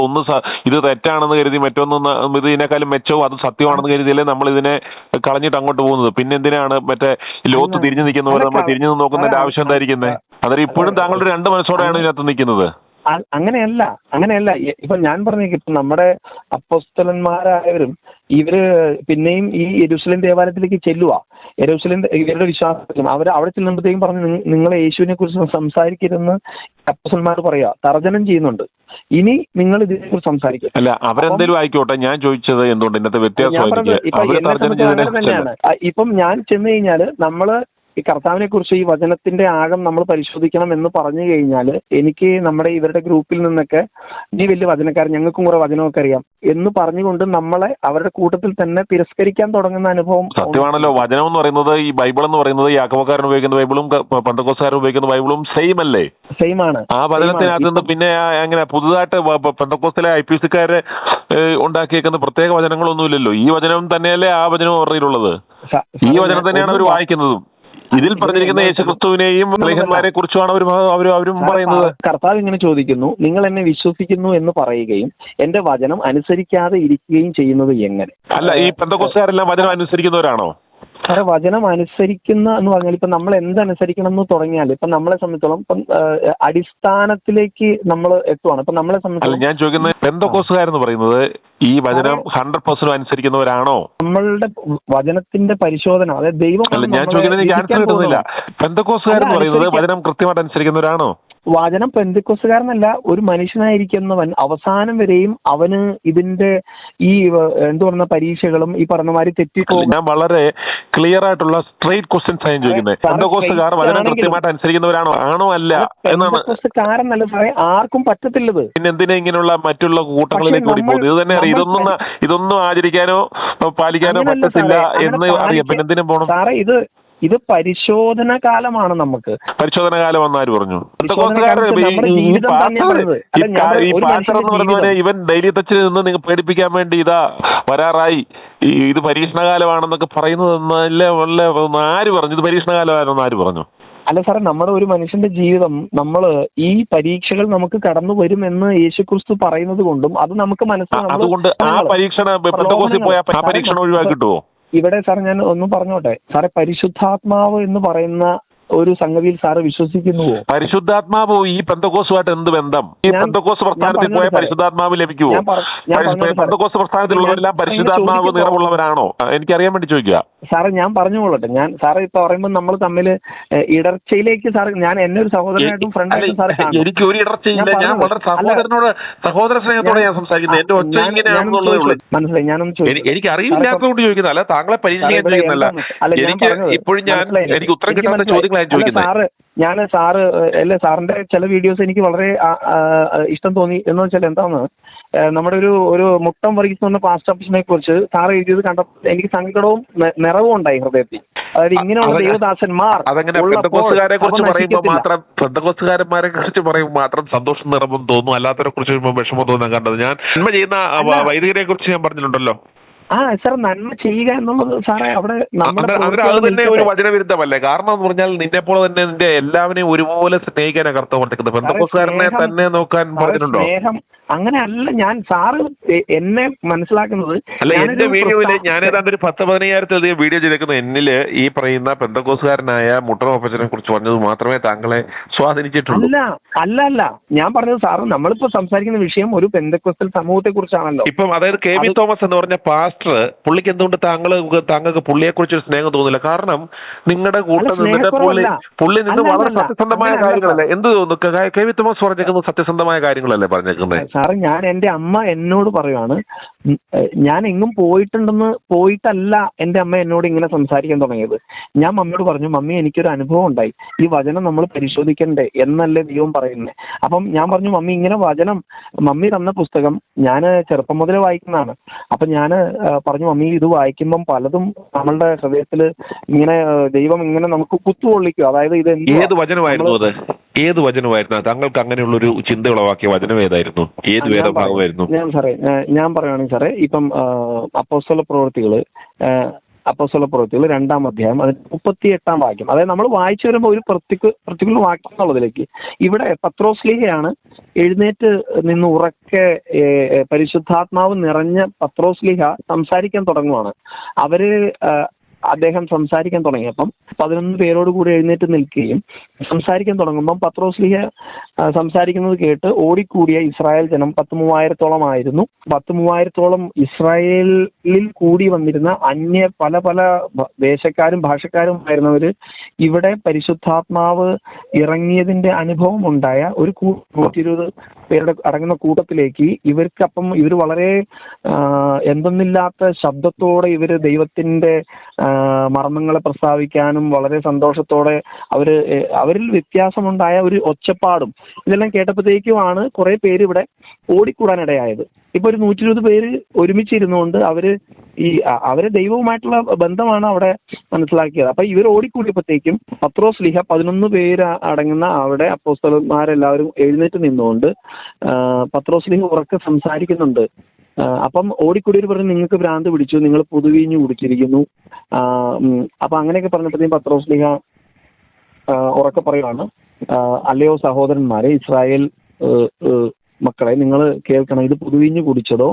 ഇത് തെറ്റാണെന്ന് കരുതി മറ്റൊന്ന് ഇതിനേക്കാളും മെച്ചവും അത് സത്യമാണെന്ന് കരുതിയല്ലേ നമ്മൾ ഇതിനെ കളഞ്ഞിട്ട് അങ്ങോട്ട് പോകുന്നത്. പിന്നെ എന്തിനാണ് മറ്റേ ലോത്ത് തിരിഞ്ഞു നിൽക്കുന്നവരെ നമ്മൾ തിരിഞ്ഞു നോക്കുന്നതിന്റെ ആവശ്യം എന്തായിരിക്കുന്നത്? അന്നേരം ഇപ്പോഴും താങ്കളുടെ രണ്ട് മനസ്സോടെയാണ് ഇതിനകത്ത് നിൽക്കുന്നത്. അങ്ങനെയല്ല. ഇപ്പൊ ഞാൻ പറഞ്ഞേക്ക്, ഇപ്പൊ നമ്മുടെ അപ്പോസ്തലന്മാരായവരും ഇവര് പിന്നെയും ഈ യെരൂശലേം ദേവാലയത്തിലേക്ക് ചെല്ലുക. യെരൂശലേം ഇവരുടെ വിശ്വാസം അവിടെ ചെല്ലുമ്പോഴത്തേക്കും പറഞ്ഞു, നിങ്ങളെ യേശുവിനെ കുറിച്ച് സംസാരിക്കരുതെന്ന് അപ്പോസ്തലന്മാർ പറയാ, തർജ്ജനം ചെയ്യുന്നുണ്ട്. ഇനി നിങ്ങൾ ഇതിനെക്കുറിച്ച് സംസാരിക്കും. അല്ല, അവരെന്തെങ്കിലും ആയിക്കോട്ടെ. ഞാൻ ചോദിച്ചത് എന്തുകൊണ്ട് ഇന്നത്തെ വ്യത്യാസം തന്നെയാണ്. ഇപ്പം ഞാൻ ചെന്ന് കഴിഞ്ഞാല് നമ്മള് ഈ കർത്താവിനെ കുറിച്ച് ഈ വചനത്തിന്റെ ആഴം നമ്മൾ പരിശോധിക്കണം എന്ന് പറഞ്ഞു കഴിഞ്ഞാൽ എനിക്ക് നമ്മുടെ ഇവരുടെ ഗ്രൂപ്പിൽ നിന്നൊക്കെ നീ വലിയ വചനക്കാരൻ, ഞങ്ങൾക്കും കുറെ വചനമൊക്കെ അറിയാം എന്ന് പറഞ്ഞുകൊണ്ട് നമ്മളെ അവരുടെ കൂട്ടത്തിൽ തന്നെ തിരസ്കരിക്കാൻ തുടങ്ങുന്ന അനുഭവം സത്യമാണല്ലോ. വചനം എന്ന് പറയുന്നത്, ഈ ബൈബിൾ എന്ന് പറയുന്നത് യാക്കോബക്കാരൻ ഉപയോഗിക്കുന്ന ബൈബിളും പെന്തക്കോസ്തുകാരൻ ഉപയോഗിക്കുന്ന ബൈബിളും സെയിം അല്ലേ? സെയിം ആണ്. ആ വചനത്തിനകത്ത് നിന്ന് പിന്നെ എങ്ങനെ പുതുതായിട്ട് പെന്തക്കോസ്തിലെ IPCക്കാര് ഉണ്ടാക്കിയേക്കുന്ന പ്രത്യേക വചനങ്ങളൊന്നുമില്ലല്ലോ. ഈ വചനം തന്നെയല്ലേ ആ വചനം അവരുള്ളത്. ഈ വചനം തന്നെയാണ് അവർ വായിക്കുന്നതും. ഇതിൽ പറഞ്ഞിരിക്കുന്ന യേശുക്രിസ്തുവിനെയും ലേഖന്മാരെ കുറിച്ചാണ് അവരും പറയുന്നത്. കർത്താവ് ഇങ്ങനെ ചോദിക്കുന്നു, നിങ്ങൾ എന്നെ വിശ്വസിക്കുന്നു എന്ന് പറയുകയും എന്റെ വചനം അനുസരിക്കാതെ ഇരിക്കുകയും ചെയ്യുന്നത് എങ്ങനെ? അല്ല, ഈ പെന്തക്കോസ്തുകാരെല്ലാം വചനം അനുസരിക്കുന്നവരാണോ? സാറേ, വചനം അനുസരിക്കുന്ന എന്ന് പറഞ്ഞാൽ ഇപ്പൊ നമ്മൾ എന്തനുസരിക്കണം എന്ന് തുടങ്ങിയാൽ ഇപ്പൊ നമ്മളെ സംബന്ധിച്ചോളം ഇപ്പം അടിസ്ഥാനത്തിലേക്ക് നമ്മൾ എത്തുവാണ്. ഇപ്പൊ നമ്മളെ സംബന്ധിച്ചോളം ഞാൻ ചോദിക്കുന്നത്, പെന്തക്കോസ്തുകാരെന്ന് പറയുന്നത് ഈ വചനം 100% അനുസരിക്കുന്നവരാണോ? നമ്മളുടെ വചനത്തിന്റെ പരിശോധന, അതായത് ദൈവം. ഞാൻ ചോദിക്കുന്നത് എനിക്ക് ആൻസർ കിട്ടുന്നില്ല. പെന്തക്കോസ്തുകാരെന്ന് പറയുന്നത് വചനം കൃത്യമായിട്ട് അനുസരിക്കുന്നവരാണോ? വചനം പെന്തക്കോസ്തുകാരനല്ല, ഒരു മനുഷ്യനായിരിക്കുന്നവൻ അവസാനം വരെയും അവന് ഇതിന്റെ ഈ എന്ത് പറയുന്ന പരീക്ഷകളും ഈ പറഞ്ഞമാതിരി തെറ്റിപ്പോകും. ഞാൻ വളരെ ക്ലിയർ ആയിട്ടുള്ള സ്ട്രെയിറ്റ് ക്വസ്റ്റ്യൻസ് ആണ് ചോദിക്കുന്നത്. പെന്തക്കോസ്തുകാർ വചനം കൃത്യമായിട്ട് അനുസരിക്കുന്നവരാണോ ആണോ അല്ല എന്നാണ്. പെന്തക്കോസ്തുകാരെന്നല്ല സാറേ, ആർക്കും പറ്റത്തില്ലത്. പിന്നെ എന്തിനാ ഇങ്ങനെയുള്ള മറ്റുള്ള കൂട്ടങ്ങളിലേക്ക് കൂടി പോകുന്നത്? ഇത് തന്നെ ഇതൊന്നും ആചരിക്കാനോ പാലിക്കാനോ പറ്റത്തില്ല എന്ന് അറിയാം. പിന്നെ എന്തിനും പോകണം സാറേ? ഇത് പരിശോധന കാലമാണ്. നമുക്ക് പരിശോധന കാലം വന്നാര് പറഞ്ഞു? ഇവൻ ധൈര്യത്തച്ഛൻ നിന്ന് നിങ്ങൾ പേടിപ്പിക്കാൻ വേണ്ടി ഇതാ വരാറായി, ഇത് പരീക്ഷണകാലമാണെന്നൊക്കെ പറയുന്നത് ആര് പറഞ്ഞു? ഇത് പരീക്ഷണകാലമാണെന്ന് ആര് പറഞ്ഞു? അല്ല സാറേ, നമ്മുടെ ഒരു മനുഷ്യന്റെ ജീവിതം ഈ പരീക്ഷകൾ നമുക്ക് കടന്നു വരും എന്ന് യേശുക്രിസ്തു പറയുന്നത് കൊണ്ടും അത് നമുക്ക് മനസ്സിലാവും. അതുകൊണ്ട് ആ പരീക്ഷണം ഒഴിവാക്കി കിട്ടുമോ? ഇവിടെ സാർ ഞാൻ ഒന്നും പറഞ്ഞോട്ടെ സാറേ, പരിശുദ്ധാത്മാവ് എന്ന് പറയുന്ന ഒരു സംഗതിയിൽ സാറ് വിശ്വസിക്കുന്നുവോ? പരിശുദ്ധാത്മാവ് ഈ പെന്തക്കോസുമായിട്ട് എന്ത് ബന്ധം? ഈ പെന്തക്കോസ് പ്രസ്ഥാനത്തിൽ പോയ പരിശുദ്ധാത്മാവ് ലഭിക്കുമോ? പെന്തക്കോസ് പ്രസ്ഥാനത്തിലുള്ളവരെല്ലാം പരിശുദ്ധാത്മാവ് നിറവുള്ളവരാണോ? എനിക്കറിയാൻ വേണ്ടി ചോദിക്കുക സാറേ. ഞാൻ പറഞ്ഞുകൊള്ളട്ടെ. ഞാൻ സാറ് ഇപ്പൊ പറയുമ്പോൾ നമ്മൾ തമ്മിൽ ഇടർച്ചയിലേക്ക് സാർ, ഞാൻ എന്നെ ഒരു സഹോദരനായിട്ടും ഫ്രണ്ടായിട്ടും സാർ, എനിക്ക് ഒരു ഇടർച്ചയില്ല. ഞാൻ വളരെ സഹോദര സ്നേഹത്തോടെ ഞാൻ സംസാരിക്കുന്നത്. എന്റെ ഒറ്റ ഇങ്ങനെയാണെന്നുള്ളതേ ഉള്ളൂ. മനസ്സിലായി. ഞാനൊന്നും ചോദിച്ചു, എനിക്ക് അറിയില്ലാത്തതുകൊണ്ട് ചോദിക്കുന്നതല്ല, താങ്കളെ പരിചയം ചെയ്യുന്നല്ല. എനിക്ക് ഇപ്പോഴും എനിക്ക് ഉത്തരം കിട്ടാത്ത ചോദ്യങ്ങൾ സാറിന്റെ ചില വീഡിയോസ് എനിക്ക് വളരെ ഇഷ്ടം തോന്നി. എന്ന് വെച്ചാൽ എന്താന്ന്, നമ്മുടെ ഒരു മുട്ടം വർഗീസ് എന്ന് പറഞ്ഞ പാസ്റ്റർ അപ്പച്ചനെ കുറിച്ച് സാർ എഴുതിയത് കണ്ടപ്പോൾ എനിക്ക് സങ്കടവും നിറവും ഉണ്ടായി ഹൃദയത്തിൽ. അതായത് ഇങ്ങനെയുള്ള ദൈവദാസന്മാർ പെന്തക്കോസ്തുകാരെ കുറിച്ച് പറയുമ്പോൾ മാത്രം, പെന്തക്കോസ്തുകാരന്മാരെ കുറിച്ച് പറയുമ്പോൾ മാത്രം സന്തോഷം നിറവും തോന്നും, അല്ലാത്തവരെ കുറിച്ച് വിഷമം തോന്നാൻ കണ്ടത്. ഞാൻ നന്മ ചെയ്യുന്ന വൈദികരെ കുറിച്ച് ഞാൻ പറഞ്ഞിട്ടുണ്ടല്ലോ. സാർ, നന്മ ചെയ്യുക എന്നുള്ളത് സാറേ അവിടെ അത് തന്നെ ഒരു വചനവിരുദ്ധമല്ലേ? കാരണം എന്ന് പറഞ്ഞാൽ നിന്നെ പോലെ തന്നെ നിന്റെ എല്ലാവരെയും ഒരുപോലെ സ്നേഹിക്കാനാണ് കർത്താവ് പഠിക്കുന്നത്. പെന്തക്കോസ്തുകാരനെ തന്നെ നോക്കാൻ പറഞ്ഞിട്ടുണ്ടോ? അങ്ങനെ അല്ല. ഞാൻ സാറ് എന്നെ മനസ്സിലാക്കുന്നത് അല്ല, എന്റെ വീഡിയോയില് ഞാൻ ഏതാണ്ട് ഒരു 10,000-15,000 വീഡിയോ ചെയ്തേക്കുന്നത് എന്നില് ഈ പറയുന്ന പെന്തക്കോസ്തുകാരനായ മുട്ടറോപ്പച്ചനെ കുറിച്ച് പറഞ്ഞത് മാത്രമേ താങ്കളെ സ്വാധീനിച്ചിട്ടുള്ളൂ. അല്ല ഞാൻ പറഞ്ഞത് സാറ്, നമ്മളിപ്പോ സംസാരിക്കുന്ന വിഷയം ഒരു പെന്തക്കോസ്റ്റൽ സമൂഹത്തെ കുറിച്ചാണല്ലോ. ഇപ്പം അതായത് KB തോമസ് എന്ന് പറഞ്ഞ പാസ്റ്റർ, പുള്ളിക്ക് എന്തുകൊണ്ട് താങ്കൾക്ക് പുള്ളിയെ കുറിച്ചൊരു സ്നേഹം തോന്നില്ല? കാരണം നിങ്ങളുടെ കൂട്ടം നിന്നിട്ട് പുള്ളി നിന്ന് വളരെ സത്യസന്ധമായ കാര്യങ്ങളല്ലേ? എന്ത് തോന്നുന്നു? KB തോമസ് പറഞ്ഞേക്കുന്നത് സത്യസന്ധമായ കാര്യങ്ങളല്ലേ പറഞ്ഞേക്കുന്നത്? സാറ്, ഞാൻ എന്റെ അമ്മ എന്നോട് പറയുവാണ്, ഞാൻ എങ്ങും പോയിട്ടല്ല എന്റെ അമ്മ എന്നോട് ഇങ്ങനെ സംസാരിക്കാൻ തുടങ്ങിയത്. ഞാൻ മമ്മിയോട് പറഞ്ഞു, മമ്മി എനിക്കൊരു അനുഭവം ഉണ്ടായി, ഈ വചനം നമ്മൾ പരിശോധിക്കണ്ടേ എന്നല്ലേ ദൈവം പറയുന്നത്. അപ്പം ഞാൻ പറഞ്ഞു, മമ്മി ഇങ്ങനെ വചനം, മമ്മി തന്ന പുസ്തകം ഞാൻ ചെറുപ്പം മുതലേ വായിക്കുന്നതാണ്. അപ്പൊ ഞാൻ പറഞ്ഞു, മമ്മി ഇത് വായിക്കുമ്പം പലതും നമ്മളുടെ ഹൃദയത്തിൽ ഇങ്ങനെ ദൈവം ഇങ്ങനെ നമുക്ക് കുത്തുകൊള്ളിക്കും. അതായത് ഇത് ഏത് വചനമായിരുന്നു അത്? ഏത് വചനമായിരുന്നു താങ്കൾക്ക് അങ്ങനെയുള്ളൊരു ചിന്ത ഉളവാക്കിയ വചനം ഏതായിരുന്നു? ഏത് വേദഭാഗമായിരുന്നു? ഞാൻ പറയുകയാണെങ്കിൽ സാറേ, ഇപ്പം അപ്പോസ്തല പ്രവൃത്തികള് 2-ാം അധ്യായം അതിന് 38-ാം വാക്യം, അതായത് നമ്മൾ വായിച്ചു വരുമ്പോൾ ഒരു പർട്ടിക്കുലർ വാക്യം എന്നുള്ളതിലേക്ക് ഇവിടെ പത്രോസ്ലീഹയാണ് എഴുന്നേറ്റ് നിന്ന് ഉറക്കെ പരിശുദ്ധാത്മാവ് നിറഞ്ഞ പത്രോസ്ലീഹ സംസാരിക്കാൻ തുടങ്ങുവാണ്. അദ്ദേഹം സംസാരിക്കാൻ തുടങ്ങിയപ്പം 11 പേരോട് കൂടി എഴുന്നേറ്റ് നിൽക്കുകയും സംസാരിക്കാൻ തുടങ്ങുമ്പം പത്രോസ്ലീഹ സംസാരിക്കുന്നത് കേട്ട് ഓടിക്കൂടിയ ഇസ്രായേൽ ജനം 13,000-ഓളം ആയിരുന്നു. 13,000-ഓളം ഇസ്രായേലിൽ കൂടി വന്നിരുന്ന അന്യ പല ദേശക്കാരും ഭാഷക്കാരും ആയിരുന്നവര് ഇവിടെ പരിശുദ്ധാത്മാവ് ഇറങ്ങിയതിന്റെ അനുഭവം ഉണ്ടായ ഒരു 120 പേരുടെ അടങ്ങുന്ന കൂട്ടത്തിലേക്ക് ഇവർ വളരെ എന്തെന്നില്ലാത്ത ശബ്ദത്തോടെ ഇവര് ദൈവത്തിന്റെ മർമ്മങ്ങളെ പ്രസ്താവിക്കാനും വളരെ സന്തോഷത്തോടെ അവരിൽ വ്യത്യാസമുണ്ടായ ഒരു ഒച്ചപ്പാടും ഇതെല്ലാം കേട്ടപ്പോഴത്തേക്കുമാണ് കുറെ പേര് ഇവിടെ ഓടിക്കൂടാനിടയായത്. ഇപ്പൊ ഒരു 120 പേര് ഒരുമിച്ചിരുന്നുകൊണ്ട് അവര് ദൈവവുമായിട്ടുള്ള ബന്ധമാണ് അവിടെ മനസ്സിലാക്കിയത്. അപ്പൊ ഇവർ ഓടിക്കൂടിയപ്പോഴത്തേക്കും പത്രോസ്ലീഹ 11 പേര് അടങ്ങുന്ന അവിടെ അപ്പോസ്തലന്മാരെല്ലാവരും എഴുന്നേറ്റ് നിന്നുകൊണ്ട് പത്രോസ്ലീഹ ഉറക്കെ സംസാരിക്കുന്നുണ്ട്. അപ്പം ഓടിക്കൂടിയവർ പറഞ്ഞു, നിങ്ങൾക്ക് ഭ്രാന്ത് പിടിച്ചു, നിങ്ങൾ പുതുവീഞ്ഞു കുടിച്ചിരിക്കുന്നു. അപ്പൊ അങ്ങനെയൊക്കെ പറഞ്ഞപ്പോഴത്തേക്കും പത്രോസ്ലീഹ ഉറക്കെ പറയുവാണ്, അല്ലയോ സഹോദരന്മാരെ, ഇസ്രായേൽ മക്കളെ, നിങ്ങൾ കേൾക്കണം, ഇത് പുതുവീഞ്ഞു കുടിച്ചതോ,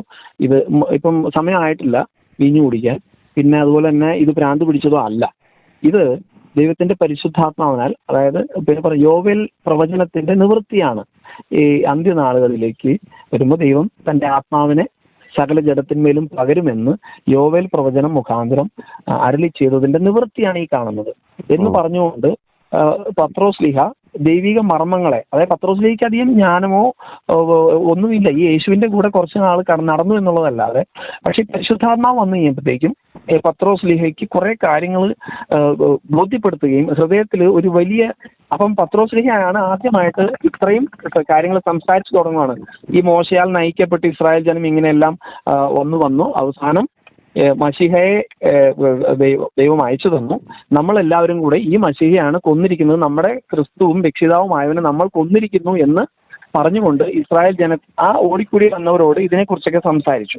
ഇത് ഇപ്പം സമയമായിട്ടില്ല വീഞ്ഞു കുടിക്കാൻ, പിന്നെ അതുപോലെ തന്നെ ഇത് ഭ്രാന്ത് പിടിച്ചതോ അല്ല, ഇത് ദൈവത്തിന്റെ പരിശുദ്ധാത്മാവിനാൽ, അതായത് പിന്നെ പറയും യോവേൽ പ്രവചനത്തിന്റെ നിവൃത്തിയാണ്. ഈ അന്ത്യനാളുകളിലേക്ക് വരുമ്പോൾ ദൈവം തന്റെ ആത്മാവിനെ സകല ജഡത്തിന്മേലും പകരുമെന്ന് യോവേൽ പ്രവചനം മുഖാന്തരം അരുളി ചെയ്തതിന്റെ നിവൃത്തിയാണ് ഈ കാണുന്നത് എന്ന് പറഞ്ഞുകൊണ്ട് പത്രോസ്ലീഹ ദൈവിക മർമ്മങ്ങളെ, അതായത് പത്രോസ്ലീഹയ്ക്ക് അധികം ജ്ഞാനമോ ഒന്നുമില്ല, ഈ യേശുവിന്റെ കൂടെ കുറച്ച് നാൾ നടന്നു എന്നുള്ളതല്ലാതെ, പക്ഷെ പരിശുദ്ധാത്മാവ് വന്നു കഴിയുമ്പോഴത്തേക്കും പത്രോസ്ലീഹയ്ക്ക് കുറെ കാര്യങ്ങൾ ബോധ്യപ്പെടുത്തുകയും ഹൃദയത്തിൽ ഒരു വലിയ, അപ്പം പത്രോസ്ലീഹയാണ് ആദ്യമായിട്ട് ഇത്രയും കാര്യങ്ങൾ സംസാരിച്ചു തുടങ്ങുകയാണ്. ഈ മോശയാൽ നയിക്കപ്പെട്ട് ഇസ്രായേൽ ജനം ഇങ്ങനെയെല്ലാം വന്നു അവസാനം മശീഹയെ ദൈവം അയച്ചു തന്നു. നമ്മളെല്ലാവരും കൂടെ ഈ മശീഹയാണ് കൊന്നിരിക്കുന്നത്, നമ്മുടെ ക്രിസ്തുവും രക്ഷിതാവുമായവനെ നമ്മൾ കൊന്നിരിക്കുന്നു എന്ന് പറഞ്ഞുകൊണ്ട് ഇസ്രായേൽ ആ ഓടിക്കൂടി വന്നവരോട് ഇതിനെക്കുറിച്ചൊക്കെ സംസാരിച്ചു.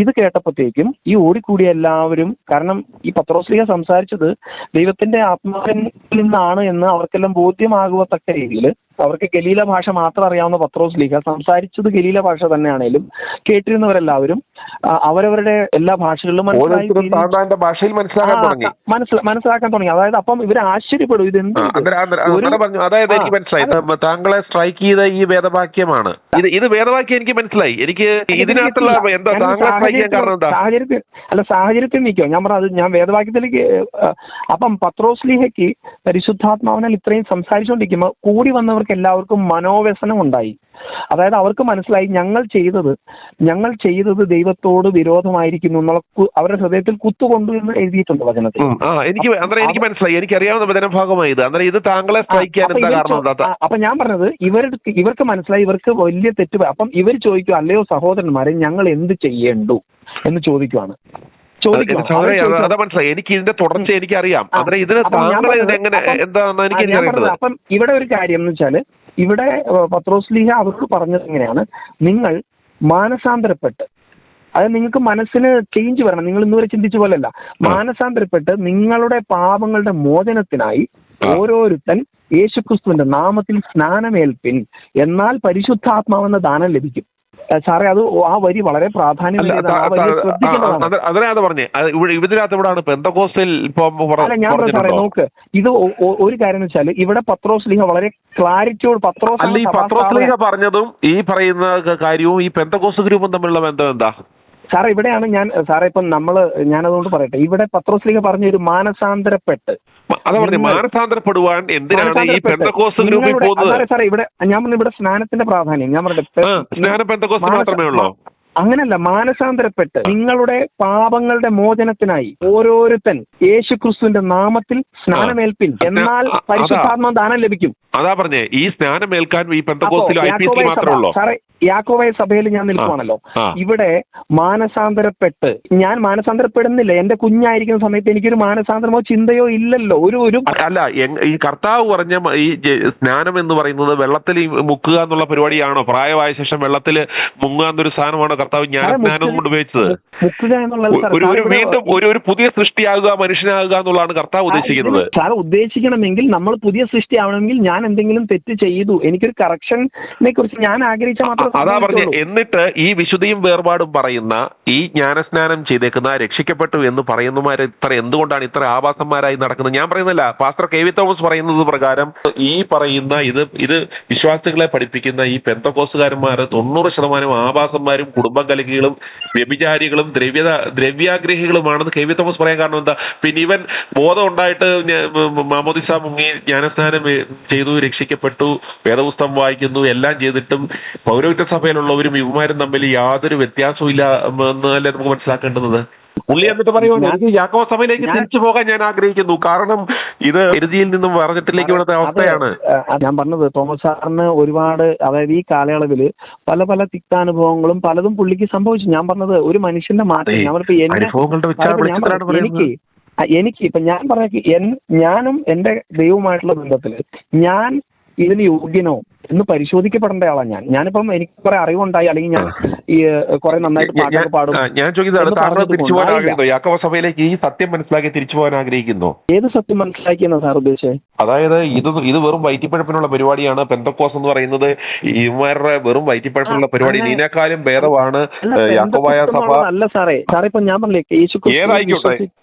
ഇത് കേട്ടപ്പോഴത്തേക്കും ഈ ഓടിക്കൂടിയ എല്ലാവരും, കാരണം ഈ പത്രോസ്ലീഹ സംസാരിച്ചത് ദൈവത്തിന്റെ ആത്മാവിൽ നിന്നാണ് എന്ന് അവർക്കെല്ലാം ബോധ്യമാകുവത്തക്ക രീതിയിൽ, അവർക്ക് ഗലീല ഭാഷ മാത്രം അറിയാവുന്ന പത്രോസ്ലീഹ സംസാരിച്ചത് ഗലീല ഭാഷ തന്നെയാണേലും കേട്ടിരുന്നവരെല്ലാവരും അവരവരുടെ എല്ലാ ഭാഷകളിലും മനസ്സിലാക്കാൻ തുടങ്ങി. അതായത് അപ്പം ഇവർ ആശ്ചര്യപ്പെടും, ഇതെന്ത്. അതായത് എനിക്ക് മനസ്സിലായി, താങ്കളെ സ്ട്രൈക്ക് ചെയ്ത ഈ വേദവാക്യമാണ്. ഇത് വേദവാക്യം എനിക്ക് മനസ്സിലായി. എനിക്ക് ഇതിനകത്തുള്ള സാഹചര്യത്തിൽ നിൽക്കോ ഞാൻ പറഞ്ഞത്, ഞാൻ വേദവാക്യത്തിലേക്ക്. അപ്പം പത്രോസ്ലീഹയ്ക്ക് പരിശുദ്ധാത്മാവിനാൽ ഇത്രയും സംസാരിച്ചുകൊണ്ടിരിക്കുമ്പോൾ കൂടി വന്നവർക്ക് എല്ലാവർക്കും മനോവ്യസനം ഉണ്ടായി. അതായത് അവർക്ക് മനസ്സിലായി ഞങ്ങൾ ചെയ്തത് ദൈവത്തോട് വിരോധമായിരിക്കുന്നു എന്നുള്ള അവരുടെ ഹൃദയത്തിൽ കുത്തുകൊണ്ടു എന്ന് എഴുതിയിട്ടുണ്ട് വചനത്തിൽ. എനിക്ക് മനസ്സിലായി, എനിക്ക് അറിയാവുന്ന വചനഭാഗമായി ഇത് താങ്കളെ അപ്പൊ ഞാൻ പറഞ്ഞത് ഇവർക്ക് മനസ്സിലായി, ഇവർക്ക് വലിയ തെറ്റ്. അപ്പം ഇവർ ചോദിക്കും, അല്ലയോ സഹോദരന്മാരെ, ഞങ്ങൾ എന്ത് ചെയ്യേണ്ടു എന്ന് ചോദിക്കുവാണ്. അതാ മനസ്സിലായി, എനിക്ക് ഇതിന്റെ തുടർച്ച എനിക്കറിയാം. അപ്പം ഇവിടെ ഒരു കാര്യം എന്ന് വെച്ചാല്, ഇവിടെ പത്രോസ്ലീഹ അവർക്ക് പറഞ്ഞത് എങ്ങനെയാണ്, നിങ്ങൾ മാനസാന്തരപ്പെട്ട്, അതായത് നിങ്ങൾക്ക് മനസ്സിന് ചേഞ്ച് വരണം, നിങ്ങൾ ഇന്നുവരെ ചിന്തിച്ച പോലെയല്ല, മാനസാന്തരപ്പെട്ട് നിങ്ങളുടെ പാപങ്ങളുടെ മോചനത്തിനായി ഓരോരുത്തൻ യേശുക്രിസ്തുവിന്റെ നാമത്തിൽ സ്നാനമേൽപ്പിൻ, എന്നാൽ പരിശുദ്ധാത്മാവെന്ന ദാനം ലഭിക്കും. സാറേ, അത് ആ വരി വളരെ പ്രാധാന്യം. സാറേ നോക്ക്, ഇത് ഒരു കാര്യം എന്ന് വെച്ചാൽ ഇവിടെ പത്രോസ്ലീഹ വളരെ ക്ലാരിറ്റിയോട് പത്രോസ്ലീഹ പറഞ്ഞതും ഈ പറയുന്ന കാര്യവും ഈ പെന്തക്കോസ്ത് ഗ്രൂപ്പും തമ്മിലുള്ള ബന്ധം എന്താ? സാറേ ഇവിടെയാണ് ഇപ്പം ഞാനതുകൊണ്ട് പറയട്ടെ, ഇവിടെ പത്രോസ്ലീഹ പറഞ്ഞ ഒരു മാനസാന്തരപ്പെട്ട്, മാനസാന്തരപ്പെടുവാൻ എന്തിനാണ് ഈ പെന്തക്കോസ്ത് ഗ്രൂപ്പിൽ പോകുന്നത്? സാറേ ഇവിടെ ഞാൻ പറഞ്ഞു, ഇവിടെ സ്നാനത്തിന്റെ പ്രാധാന്യം ഞാൻ പറയട്ടെ. സ്നാനം പെന്തക്കോസ്ത് മാത്രമേ ഉള്ളൂ? അങ്ങനല്ല, മാനസാന്തരപ്പെട്ട് നിങ്ങളുടെ പാപങ്ങളുടെ മോചനത്തിനായി ഓരോരുത്തൻ യേശുക്രിസ്തുവിന്റെ നാമത്തിൽ സ്നാനമേൽപ്പിൻ, എന്നാൽ പരിശുദ്ധാത്മാ ദാനം ലഭിക്കും. അതാ പറഞ്ഞേ, ഈ സ്നാനമേൽക്കാൻ ഈ പെന്തക്കോസ്തിൽ മാത്രമേ ഉള്ളൂ. സാറേ യാക്കോബായ സഭയിൽ ഞാൻ നിൽക്കുവാണല്ലോ. ഇവിടെ മാനസാന്തരപ്പെട്ട് ഞാൻ മാനസാന്തരപ്പെടുന്നില്ല. എന്റെ കുഞ്ഞായിരിക്കുന്ന സമയത്ത് എനിക്കൊരു മാനസാന്തരമോ ചിന്തയോ ഇല്ലല്ലോ. ഒരു അല്ല, ഈ കർത്താവ് പറഞ്ഞ ഈ സ്നാനം എന്ന് പറയുന്നത് വെള്ളത്തിൽ മുക്കുക എന്നുള്ള പരിപാടിയാണോ? പ്രായമായ ശേഷം വെള്ളത്തിൽ മുങ്ങുക എന്നൊരു സാധനമാണോ കർത്താവ് ജ്ഞാനസ്നാനം കൊണ്ട് ഉപയോഗിച്ചത്? മുക്കുക എന്നുള്ളത് വീണ്ടും ഒരു പുതിയ സൃഷ്ടിയാകുക, മനുഷ്യനാകുക എന്നുള്ളതാണ് കർത്താവ് ഉദ്ദേശിക്കുന്നത്. സാർ ഉദ്ദേശിക്കണമെങ്കിൽ നമ്മൾ പുതിയ സൃഷ്ടി ആവണമെങ്കിൽ ഞാൻ എന്തെങ്കിലും തെറ്റ് ചെയ്തു, എനിക്കൊരു കറക്ഷനെ കുറിച്ച് ഞാൻ ആഗ്രഹിച്ച മാത്രം. അതാ പറഞ്ഞ. എന്നിട്ട് ഈ വിശുദ്ധിയും വേർപാടും പറയുന്ന ഈ ജ്ഞാനസ്നാനം ചെയ്തേക്കുന്ന രക്ഷിക്കപ്പെട്ടു എന്ന് പറയുന്നമാര് ഇത്ര എന്തുകൊണ്ടാണ് ഇത്ര ആഭാസന്മാരായി നടക്കുന്നത്? ഞാൻ പറയുന്നില്ല, പാസ്റ്റർ കെ.വി. തോമസ് പറയുന്നത് പ്രകാരം ഈ പറയുന്ന ഇത് വിശ്വാസികളെ പഠിപ്പിക്കുന്ന ഈ പെന്തക്കോസ്തുകാരന്മാർ 90% ആഭാസന്മാരും കുടുംബം കലകികളും വ്യഭിചാരികളും ദ്രവ്യാഗ്രഹികളുമാണെന്ന് കെ.വി. തോമസ് പറയാൻ കാരണം എന്താ? പിന്നെ ഇവൻ ബോധം ഉണ്ടായിട്ട് മാമോദിസ മുങ്ങി ജ്ഞാനസ്നാനം ചെയ്തു, രക്ഷിക്കപ്പെട്ടു, വേദപുസ്തകം വായിക്കുന്നു, എല്ലാം ചെയ്തിട്ടും പൗരോഹിത്യ സഭയിലുള്ളവരും ഇവന്മാരും തമ്മിൽ യാതൊരു വ്യത്യാസവും ഇല്ല എന്നല്ലേ നമുക്ക് മനസ്സിലാക്കേണ്ടത്. പുള്ളി എന്നിട്ട് പറയുമോ, യാക്കോബ സഭയിലേക്ക് തിരിച്ചു പോകാൻ ഞാൻ ആഗ്രഹിക്കുന്നു, കാരണം ഇത് എരുതിയിൽ നിന്നും പറഞ്ഞിട്ടിലേക്ക് ഇവിടുത്തെ അവസ്ഥയാണ്. ഞാൻ പറഞ്ഞത് തോമസ് സാറിന് ഒരുപാട്, അതായത് ഈ കാലയളവിൽ പല പല തിക്താനുഭവങ്ങളും പലതും പുള്ളിക്ക് സംഭവിച്ചു. ഞാൻ പറഞ്ഞത് ഒരു മനുഷ്യന്റെ മാറ്റം. എനിക്ക് ഇപ്പൊ ഞാൻ പറഞ്ഞ ഞാനും എന്റെ ദൈവവുമായിട്ടുള്ള ബന്ധത്തില് ഞാൻ ഇതിന് യോഗ്യനോ എന്ന് പരിശോധിക്കപ്പെടേണ്ട ആളാണ് ഞാനിപ്പം എനിക്ക് കുറെ അറിവുണ്ടായി, അല്ലെങ്കിൽ ഞാൻ ഈ കുറെ നന്നായിട്ട് പാട്ടൊക്കെ പാടും. ഞാൻ ചോദിക്കുന്നത് യാക്കോബ സഭയിലേക്ക് ഈ സത്യം മനസ്സിലാക്കി തിരിച്ചു പോകാൻ ആഗ്രഹിക്കുന്നു. ഏത് സത്യം മനസ്സിലാക്കിയെന്നാ സാർ ഉദ്ദേശിച്ചത്? അതായത് ഇത് വെറും വയറ്റിപ്പഴപ്പിനുള്ള പരിപാടിയാണ് പെന്തക്കോസ് എന്ന് പറയുന്നത്. ഇവന്മാരുടെ വെറും വയറ്റിപ്പഴപ്പിനുള്ള പരിപാടി ഇതിനേക്കാളും ഭേദമാണ് യാക്കോബായ സഭ. അല്ല സാറേ ഇപ്പൊ ഞാൻ പറഞ്ഞില്ലേ, ഏതായിക്കോട്ടെ,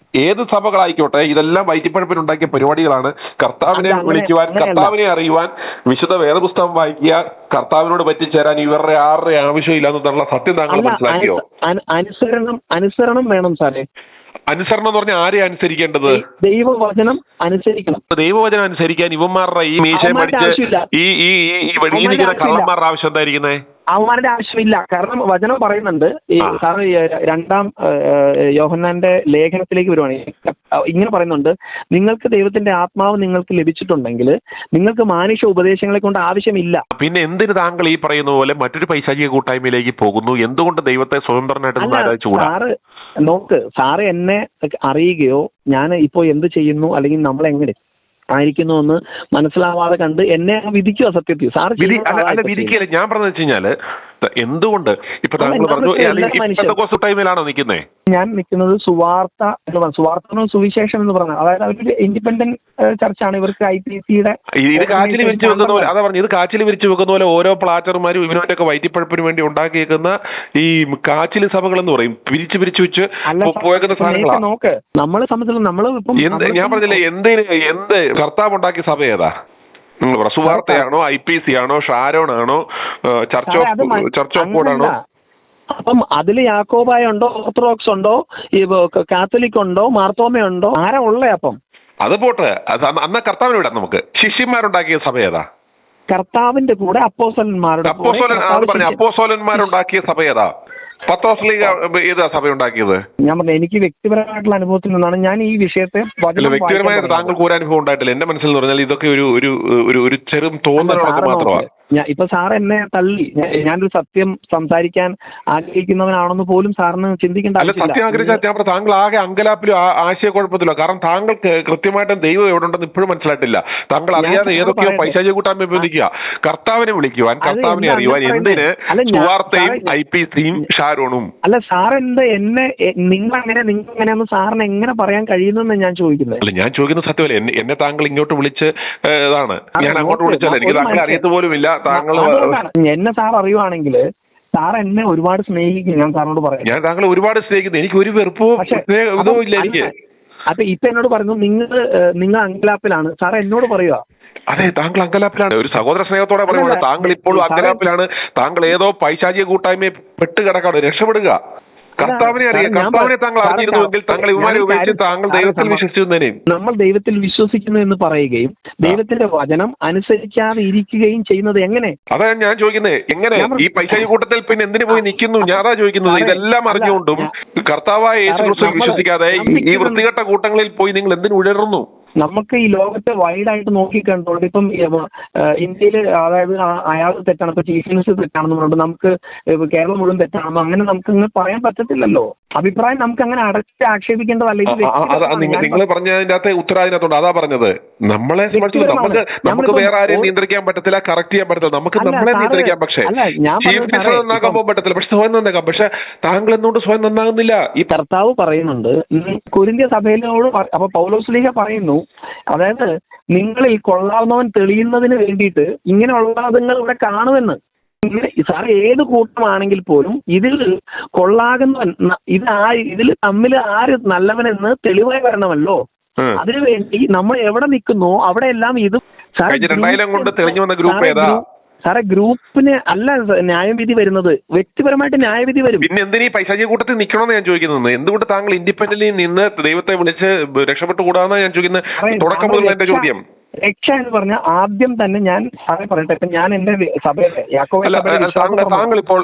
ഏത് സഭകളായിക്കോട്ടെ, ഇതെല്ലാം വയറ്റിപ്പഴപ്പിനുണ്ടാക്കിയ പരിപാടികളാണ്. കർത്താവിനെ വിളിക്കുവാൻ, കർത്താവിനെ അറിയുവാൻ, വിശുദ്ധ വേദപുസ്തകം വായിക്കുക, കർത്താവിനോട് പറ്റിച്ചേരാൻ ഇവരുടെ ആരുടെ ആവശ്യമില്ല എന്നുള്ള സത്യം താങ്കൾ മനസ്സിലാക്കിയോ? അനുസരണം വേണം സാറേ. അനുസരണം എന്ന് പറഞ്ഞാൽ ആരെയാണ് അനുസരിക്കേണ്ടത്? ദൈവവചനം അനുസരിക്കണം. ദൈവവചനം അനുസരിക്കാൻ ഇവന്മാരുടെ ഈ മീശയും പഠിച്ച് ഈ വെടിയിരിക്കുന്ന കള്ളന്മാരുടെ ആവശ്യം എന്തായിരിക്കുന്നത്? അവന്മാരുടെ ആവശ്യമില്ല. കാരണം വചനം പറയുന്നുണ്ട്, ഈ സാറ് 2 യോഹന്നാന്റെ ലേഖനത്തിലേക്ക് വരുവാണെങ്കിൽ ഇങ്ങനെ പറയുന്നുണ്ട്, നിങ്ങൾക്ക് ദൈവത്തിന്റെ ആത്മാവ് നിങ്ങൾക്ക് ലഭിച്ചിട്ടുണ്ടെങ്കിൽ നിങ്ങൾക്ക് മാനുഷ്യ ഉപദേശങ്ങളെ കൊണ്ട് ആവശ്യമില്ല. പിന്നെ എന്തിന് താങ്കൾ ഈ പറയുന്ന പോലെ മറ്റൊരു പൈശാചിക കൂട്ടായ്മയിലേക്ക് പോകുന്നു? എന്തുകൊണ്ട് ദൈവത്തെ സ്വതന്ത്രനായിട്ട് സാറ് നോക്ക്, സാറ് എന്നെ അറിയുകയോ ഞാൻ ഇപ്പോ എന്ത് ചെയ്യുന്നു അല്ലെങ്കിൽ നമ്മൾ എങ്ങനെ ആയിരിക്കുന്നു എന്ന് മനസ്സിലാവാതെ കണ്ട് എന്നെ വിധിക്കുക. സത്യത്തിൽ സാർ വിധിക്കില്ല. ഞാൻ പറഞ്ഞത് വെച്ച് കഴിഞ്ഞാല് എന്തുകൊണ്ട് ഇപ്പൊ താങ്കൾ പറഞ്ഞു ടൈമിലാണോ നിൽക്കുന്നത്? ഞാൻ നിൽക്കുന്നത് സുവാർത്ത സുവിശേഷം എന്ന് പറഞ്ഞാൽ, അതായത് അവരൊരു ഇൻഡിപെൻഡന്റ് ചർച്ചാണ്. ഇവർക്ക് IPCയുടെ ഇത് കാച്ചിൽ വിരിച്ചു വെക്കുന്ന പോലെ, അതാ പറഞ്ഞു, ഇത് കാച്ചിൽ വിരിച്ചു വെക്കുന്ന പോലെ ഓരോ പ്ലാറ്റർമാരും ഇവനോന്റെ ഒക്കെ വയറ്റിപ്പഴപ്പിന് വേണ്ടി ഉണ്ടാക്കിയേക്കുന്ന ഈ കാച്ചിൽ സഭകൾ എന്ന് പറയും, പിരിച്ചു വെച്ച് പോയേക്കുന്ന സാധനങ്ങളാണ്. നോക്ക്, നമ്മളെ സംബന്ധിച്ചിടത്തോളം നമ്മള് ഞാൻ പറഞ്ഞില്ലേ, എന്ത് കർത്താവ് ഉണ്ടാക്കിയ സഭ ഏതാ? സുവാർത്തയാണോ, IPC ആണോ, ഷാരോൺ ആണോ, ചർച്ച് ഓഫ് ഗോഡ് ആണോ? അപ്പം അതില് യാക്കോബായ ഉണ്ടോ, ഓർത്തഡോക്സ് ഉണ്ടോ, ഈ കാത്തലിക് ഉണ്ടോ, മാർത്തോമയുണ്ടോ, ആരാ ഉള്ളേ? അപ്പം അത് പോട്ടെ, അന്ന് കർത്താവിനെ വിടാം. നമുക്ക് ശിഷ്യന്മാരുണ്ടാക്കിയ സഭ ഏതാ? കർത്താവിന്റെ കൂടെ അപ്പോസ്തലന്മാരുണ്ടാക്കിയ സഭ ഏതാ? പത്രോസ്ലീഗ ഏതാ സഭ ഉണ്ടാക്കിയത്? ഞാൻ പറഞ്ഞു, എനിക്ക് വ്യക്തിപരമായിട്ടുള്ള അനുഭവത്തിൽ നിന്നാണ് ഞാൻ ഈ വിഷയത്തെ വ്യക്തിപരമായ താങ്കൾക്ക് ഒരു അനുഭവം ഉണ്ടായിട്ടില്ല. എന്റെ മനസ്സിൽ എന്ന് പറഞ്ഞാൽ ഇതൊക്കെ ഒരു ചെറു തോന്നലുള്ളത് മാത്രമാണ്. ഇപ്പൊ സാർ എന്നെ തള്ളി, ഞാനൊരു സത്യം സംസാരിക്കാൻ ആഗ്രഹിക്കുന്നവനാണെന്ന് പോലും സാറിന് ചിന്തിക്കേണ്ട ആവശ്യമില്ല. സത്യം ആഗ്രഹിച്ചാൽ താങ്കൾ ആകെ അങ്കലാപ്പിലും ആശയക്കുഴപ്പത്തിലോ. കാരണം താങ്കൾക്ക് കൃത്യമായിട്ടും ദൈവം എവിടെ ഉണ്ടെന്ന് ഇപ്പോഴും മനസ്സിലായിട്ടില്ല. താങ്കൾ അറിയാതെ ഏതൊക്കെയോ പൈശാചിക കൂട്ടായ്മ ബന്ധിക്കുക. കർത്താവിനെ വിളിക്കുവാൻ, കർത്താവിനെ അറിയുവാൻ എന്തിന് സുവാർത്തയും IPCയും ഷാരോണും? അല്ല സാർ നിങ്ങൾ അങ്ങനെയൊന്നും സാറിന് എങ്ങനെ പറയാൻ കഴിയുന്നെന്ന് ഞാൻ ചോദിക്കുന്നത്. അല്ല, ഞാൻ ചോദിക്കുന്നത് സത്യമല്ല. എന്നെ താങ്കൾ ഇങ്ങോട്ട് വിളിച്ച് ഇതാണ്, ഞാൻ അങ്ങോട്ട് വിളിച്ചല്ല, എനിക്ക് താങ്കളെ അറിയത്ത് പോലും ഇല്ല. എന്നെ സാർ അറിയുവാണെങ്കിൽ സാർ എന്നെ ഒരുപാട് സ്നേഹിക്കും. ഞാൻ സാറിനോട് പറയാം, ഞാൻ താങ്കളെ ഒരുപാട് സ്നേഹിക്കുന്നു. എനിക്ക് ഒരു വെറുപ്പോ ഇതോ ഇല്ല എനിക്ക്. അപ്പൊ ഇപ്പൊ എന്നോട് പറഞ്ഞു നിങ്ങൾ അങ്കലാപ്പിലാണ്. സാർ എന്നോട് പറയുക. അതെ, താങ്കൾ അങ്കലാപ്പിലാണ്. ഒരു സഹോദര സ്നേഹത്തോടെ പറയുന്നത് താങ്കൾ ഇപ്പോഴും അങ്കലാപ്പിലാണ്. താങ്കൾ ഏതോ പൈശാചിക കൂട്ടായ്മയെ പെട്ടുകിടക്കാണ്. രക്ഷപ്പെടുക. കർത്താവിനെ അറിയാം. കർത്താവിനെ താങ്കൾ അറിഞ്ഞിരുന്നുവെങ്കിൽ താങ്കൾ ഇവരെ ഉപയോഗിച്ച് താങ്കൾ ദൈവത്തിൽ വിശ്വസിച്ചിരുന്നേനെ. നമ്മൾ ദൈവത്തിൽ വിശ്വസിക്കുന്നു എന്ന് പറയുകയും ദൈവത്തിന്റെ വചനം അനുസരിക്കാതെ ഇരിക്കുകയും ചെയ്യുന്നത് എങ്ങനെ? അതാ ഞാൻ ചോദിക്കുന്നത്. എങ്ങനെ ഈ പൈശാചിക കൂട്ടത്തിൽ പിന്നെ എന്തിനു പോയി നിൽക്കുന്നു? ഞാനാ ചോദിക്കുന്നത്. ഇതെല്ലാം അറിഞ്ഞുകൊണ്ടും കർത്താവായ യേശുക്രിസ്തുവിൽ വിശ്വസിക്കാതെ ഈ വൃത്തികെട്ട കൂട്ടങ്ങളിൽ പോയി നിങ്ങൾ എന്തിനു ഉഴറുന്നു? നമുക്ക് ഈ ലോകത്തെ വൈഡായിട്ട് നോക്കിക്കണ്ടുകൊണ്ട് ഇപ്പം ഇന്ത്യയിൽ അതായത് അയാൾ തെറ്റാണ്, ഇപ്പൊ ചീഫ് മിനിസ്റ്റർ തെറ്റാണെന്ന് പറഞ്ഞിട്ട് നമുക്ക് കേരളം മുഴുവൻ തെറ്റാണെന്നോ അങ്ങനെ നമുക്ക് ഇങ്ങനെ പറയാൻ പറ്റത്തില്ലല്ലോ. അഭിപ്രായം നമുക്ക് അങ്ങനെ അടച്ച് ആക്ഷേപിക്കേണ്ടതല്ല. നിങ്ങൾ പറഞ്ഞതിന്റെ അകത്തെ ഉത്തരവാദിത്തമുണ്ട്. അതാ പറഞ്ഞത്, നമ്മളെ സംബന്ധിച്ച് നമുക്ക് വേറെ ആരെയും നിയന്ത്രിക്കാൻ പറ്റത്തില്ല, കറക്റ്റ് ചെയ്യാൻ പറ്റത്തില്ല, നമുക്ക് നമ്മളെ നിയന്ത്രിക്കാം. പക്ഷേ ചീഫ് മിനിസ്റ്റർ നന്നാക്കാൻ പോകാൻ പറ്റത്തില്ല, പക്ഷെ സ്വയം നന്നാക്കാം. പക്ഷെ താങ്കൾ എന്തുകൊണ്ട് സ്വയം നന്നാകുന്നില്ല? ഈ കർത്താവ് പറയുന്നുണ്ട് കൊരിന്ത്യ സഭയിലോട്, അപ്പൊ പൗലോസ്ലീഹ പറയുന്നു, അതായത് നിങ്ങളിൽ കൊള്ളാവുന്നവൻ തെളിയുന്നതിന് വേണ്ടിയിട്ട് ഇങ്ങനെയുള്ള നിങ്ങൾ ഇവിടെ കാണുമെന്ന്. സാർ ഏത് കൂട്ടമാണെങ്കിൽ പോലും ഇതിൽ കൊള്ളാകുന്നവൻ ഇതിൽ തമ്മിൽ ആര് നല്ലവനെന്ന് തെളിവായി വരണമല്ലോ. അതിനുവേണ്ടി നമ്മൾ എവിടെ നിൽക്കുന്നോ അവിടെ എല്ലാം ഇത് സാറേ ഗ്രൂപ്പിന് അല്ല ന്യായവിധി വരുന്നത്, വ്യക്തിപരമായിട്ട് ന്യായവിധി വരും. പിന്നെ എന്തിനീ പൈശാചിക കൂട്ടത്തിൽ നിൽക്കണമെന്ന് ഞാൻ ചോദിക്കുന്നത്. എന്തുകൊണ്ട് താങ്കൾ ഇൻഡിപെൻഡന്റ്ലി നിന്ന് ദൈവത്തെ വിളിച്ച് രക്ഷപ്പെട്ടുകൂടാന്ന് ഞാൻ ചോദിക്കുന്നത്. തുടക്കം മുതൽ എന്റെ ചോദ്യം രക്ഷ എന്ന് പറഞ്ഞാൽ ആദ്യം തന്നെ ഞാൻ സാറേ പറയട്ടെ, ഇപ്പൊ ഞാൻ എന്റെ സഭയിലെ താങ്കൾ ഇപ്പോൾ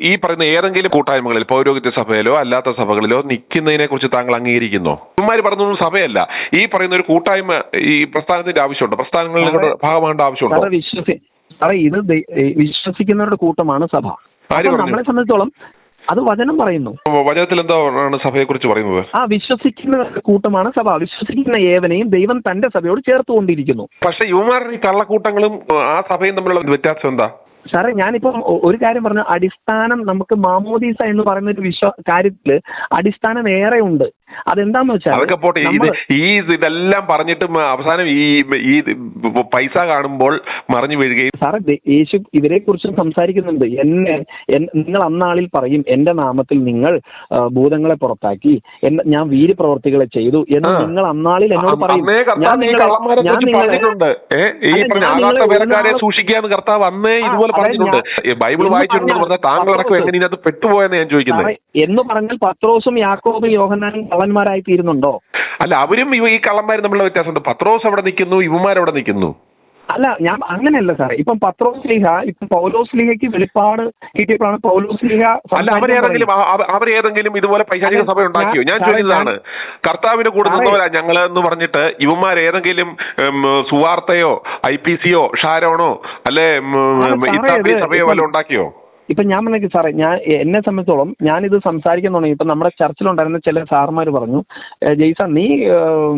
ഈ പറയുന്ന ഏതെങ്കിലും കൂട്ടായ്മകളിൽ പൗരോഹിത്യ സഭയിലോ അല്ലാത്ത സഭകളിലോ നിൽക്കുന്നതിനെ കുറിച്ച് താങ്കൾ അംഗീകരിക്കുന്നോ? ഇവന്മാര് പറഞ്ഞൊന്നും സഭയല്ല, ഈ പറയുന്ന ഒരു കൂട്ടായ്മ ഈ പ്രസ്ഥാനത്തിന്റെ ആവശ്യമുണ്ടോ? പ്രസ്ഥാനങ്ങളുടെ ഭാഗമാകേണ്ട ആവശ്യമുണ്ടോ? സാറേ ഇത് വിശ്വസിക്കുന്നവരുടെ കൂട്ടമാണ് സഭ. നമ്മളെ സംബന്ധിച്ചോളം അത് വചനം പറയുന്നു. വചനത്തിൽ എന്താണ് സഭയെ കുറിച്ച് പറയുന്നത്? വിശ്വസിക്കുന്ന കൂട്ടമാണ് സഭ. വിശ്വസിക്കുന്ന ഏവനെയും ദൈവം തന്റെ സഭയോട് ചേർത്തുകൊണ്ടിരിക്കുന്നു. പക്ഷെ യുവമാരുടെ ഈ കള്ളക്കൂട്ടങ്ങളും ആ സഭയും തമ്മിലുള്ള വ്യത്യാസം എന്താ? സാറേ ഞാനിപ്പം ഒരു കാര്യം പറഞ്ഞു, അടിസ്ഥാനം നമുക്ക് മാമോദീസ എന്ന് പറയുന്ന ഒരു കാര്യത്തില് അടിസ്ഥാനം ഏറെ ഉണ്ട്. അതെന്താന്ന് വെച്ചാൽ അതൊക്കെ പോട്ടെ, ഇതെല്ലാം പറഞ്ഞിട്ട് അവസാനം ഈ പൈസ കാണുമ്പോൾ മറിഞ്ഞു വീഴുകയും. സാറേ യേശു ഇവരെ കുറിച്ചും സംസാരിക്കുന്നുണ്ട്. നിങ്ങൾ അന്നാളിൽ പറയും എന്റെ നാമത്തിൽ നിങ്ങൾ ഭൂതങ്ങളെ പുറത്താക്കി, ഞാൻ വീര്യപ്രവർത്തികളെ ചെയ്തു എന്ന് നിങ്ങൾ അന്നാളിൽ എന്നോട് പറയും. സൂക്ഷിക്കാന്ന് കർത്താവ് അന്നേ ഇതുപോലെ പറഞ്ഞിട്ടുണ്ട്. ബൈബിൾ വായിച്ചിട്ടുണ്ടെന്ന് പറഞ്ഞാൽ താങ്കളടക്കം എങ്ങനെ ഇതിനകത്ത് പെട്ടുപോയെന്ന് ഞാൻ ചോദിക്കുന്നത്. എന്ന് പറഞ്ഞാൽ പത്രോസും യാക്കോബും യോഹന്നാനും കള്ളന്മാരായി തീരുന്നുണ്ടോ? അല്ല, അവരും ഈ കള്ളന്മാരും തമ്മിലുള്ള വ്യത്യാസമുണ്ട്. പത്രോസ് അവിടെ നിൽക്കുന്നു, ഇവന്മാരവിടെ നിൽക്കുന്നു. അല്ല, ഞാൻ അങ്ങനെയല്ല സാറേ. ഇപ്പം പത്രോസ്ലീഹ ഇപ്പം പൗലോസ്ലീഹയ്ക്ക് വെളിപ്പാട് കിട്ടിയപ്പോഴാണ് പൗലോസ്ലീഹ. അല്ല, അവരേതെങ്കിലും ഇതുപോലെ പൈശാചിക സഭ ഉണ്ടാക്കിയോ? ഞാൻ ചോദിക്കുന്നതാണ്. കർത്താവിന്റെ കൂടെ നിന്നവരാ ഞങ്ങൾ എന്ന് പറഞ്ഞിട്ട് ഇവന്മാരേതെങ്കിലും സുവാർത്തയോ IPCയോ ഷാരോണോ അല്ലെ സഭയോ വല്ല ഉണ്ടാക്കിയോ? ഇപ്പൊ ഞാൻ പറഞ്ഞ സാറേ, എന്നെ സംബന്ധിച്ചോളം ഞാനിത് സംസാരിക്കാൻ തുടങ്ങി. ഇപ്പൊ നമ്മുടെ ചർച്ചിലുണ്ടായിരുന്ന ചില സാർമാർ പറഞ്ഞു, ജെയ്സ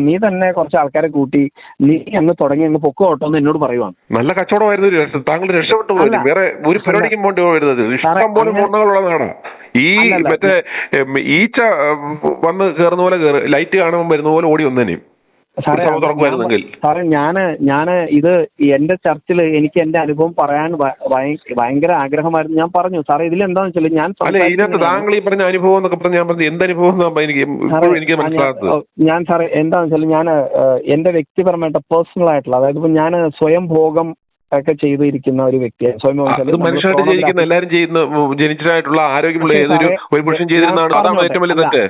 നീ തന്നെ കുറച്ച് ആൾക്കാരെ കൂട്ടി നീ അങ്ങ് തുടങ്ങി അങ്ങ് പൊക്കോട്ടോ എന്ന് എന്നോട് പറയുവാണ്. നല്ല കച്ചവടമായിരുന്നു, താങ്കൾ രക്ഷപ്പെട്ടു. വേറെ ഒരു പരിപാടിക്കും പോണ്ടി വരുന്നത് ഇഷ്ടം പോലെ മോണകളുള്ള നാടാ. ഈ മറ്റേ ഈച്ച വന്ന് കയറുന്ന പോലെ ലൈറ്റ് കാണുമ്പോൾ വരുന്ന പോലെ ഓടി വന്നേനെയും. സാറേ ഞാന് ഇത് എന്റെ ചർച്ചിൽ എനിക്ക് എന്റെ അനുഭവം പറയാൻ ഭയങ്കര ആഗ്രഹമായിരുന്നു. ഞാൻ പറഞ്ഞു സാറേ ഇതിലെന്താന്ന് വെച്ചാൽ താങ്കൾ ഈ പറഞ്ഞ അനുഭവം എന്നൊക്കെ പറഞ്ഞാൽ ഞാൻ എന്ത് അനുഭവം എനിക്ക് മനസ്സിലാക്കുന്നത്. ഞാൻ സാറേ എന്താന്ന് വെച്ചാൽ ഞാൻ എന്റെ വ്യക്തിപരമായിട്ട് പേഴ്സണൽ ആയിട്ടുള്ള, അതായത് ഇപ്പൊ ഞാൻ സ്വയം ഭോഗം ഒക്കെ ചെയ്തിരിക്കുന്ന ഒരു വ്യക്തിയാണ്. സ്വയം മനുഷ്യരായിട്ട് ജീവിക്കുന്ന എല്ലാവരും ചെയ്യുന്ന ജനിച്ചതായിട്ടുള്ള ആരോഗ്യമുള്ള ഏതൊരു ഒരു പുരുഷൻ ചെയ്തിരുന്നതാണ്. അതാണ് ഏറ്റവും വലിയ തെറ്റ്.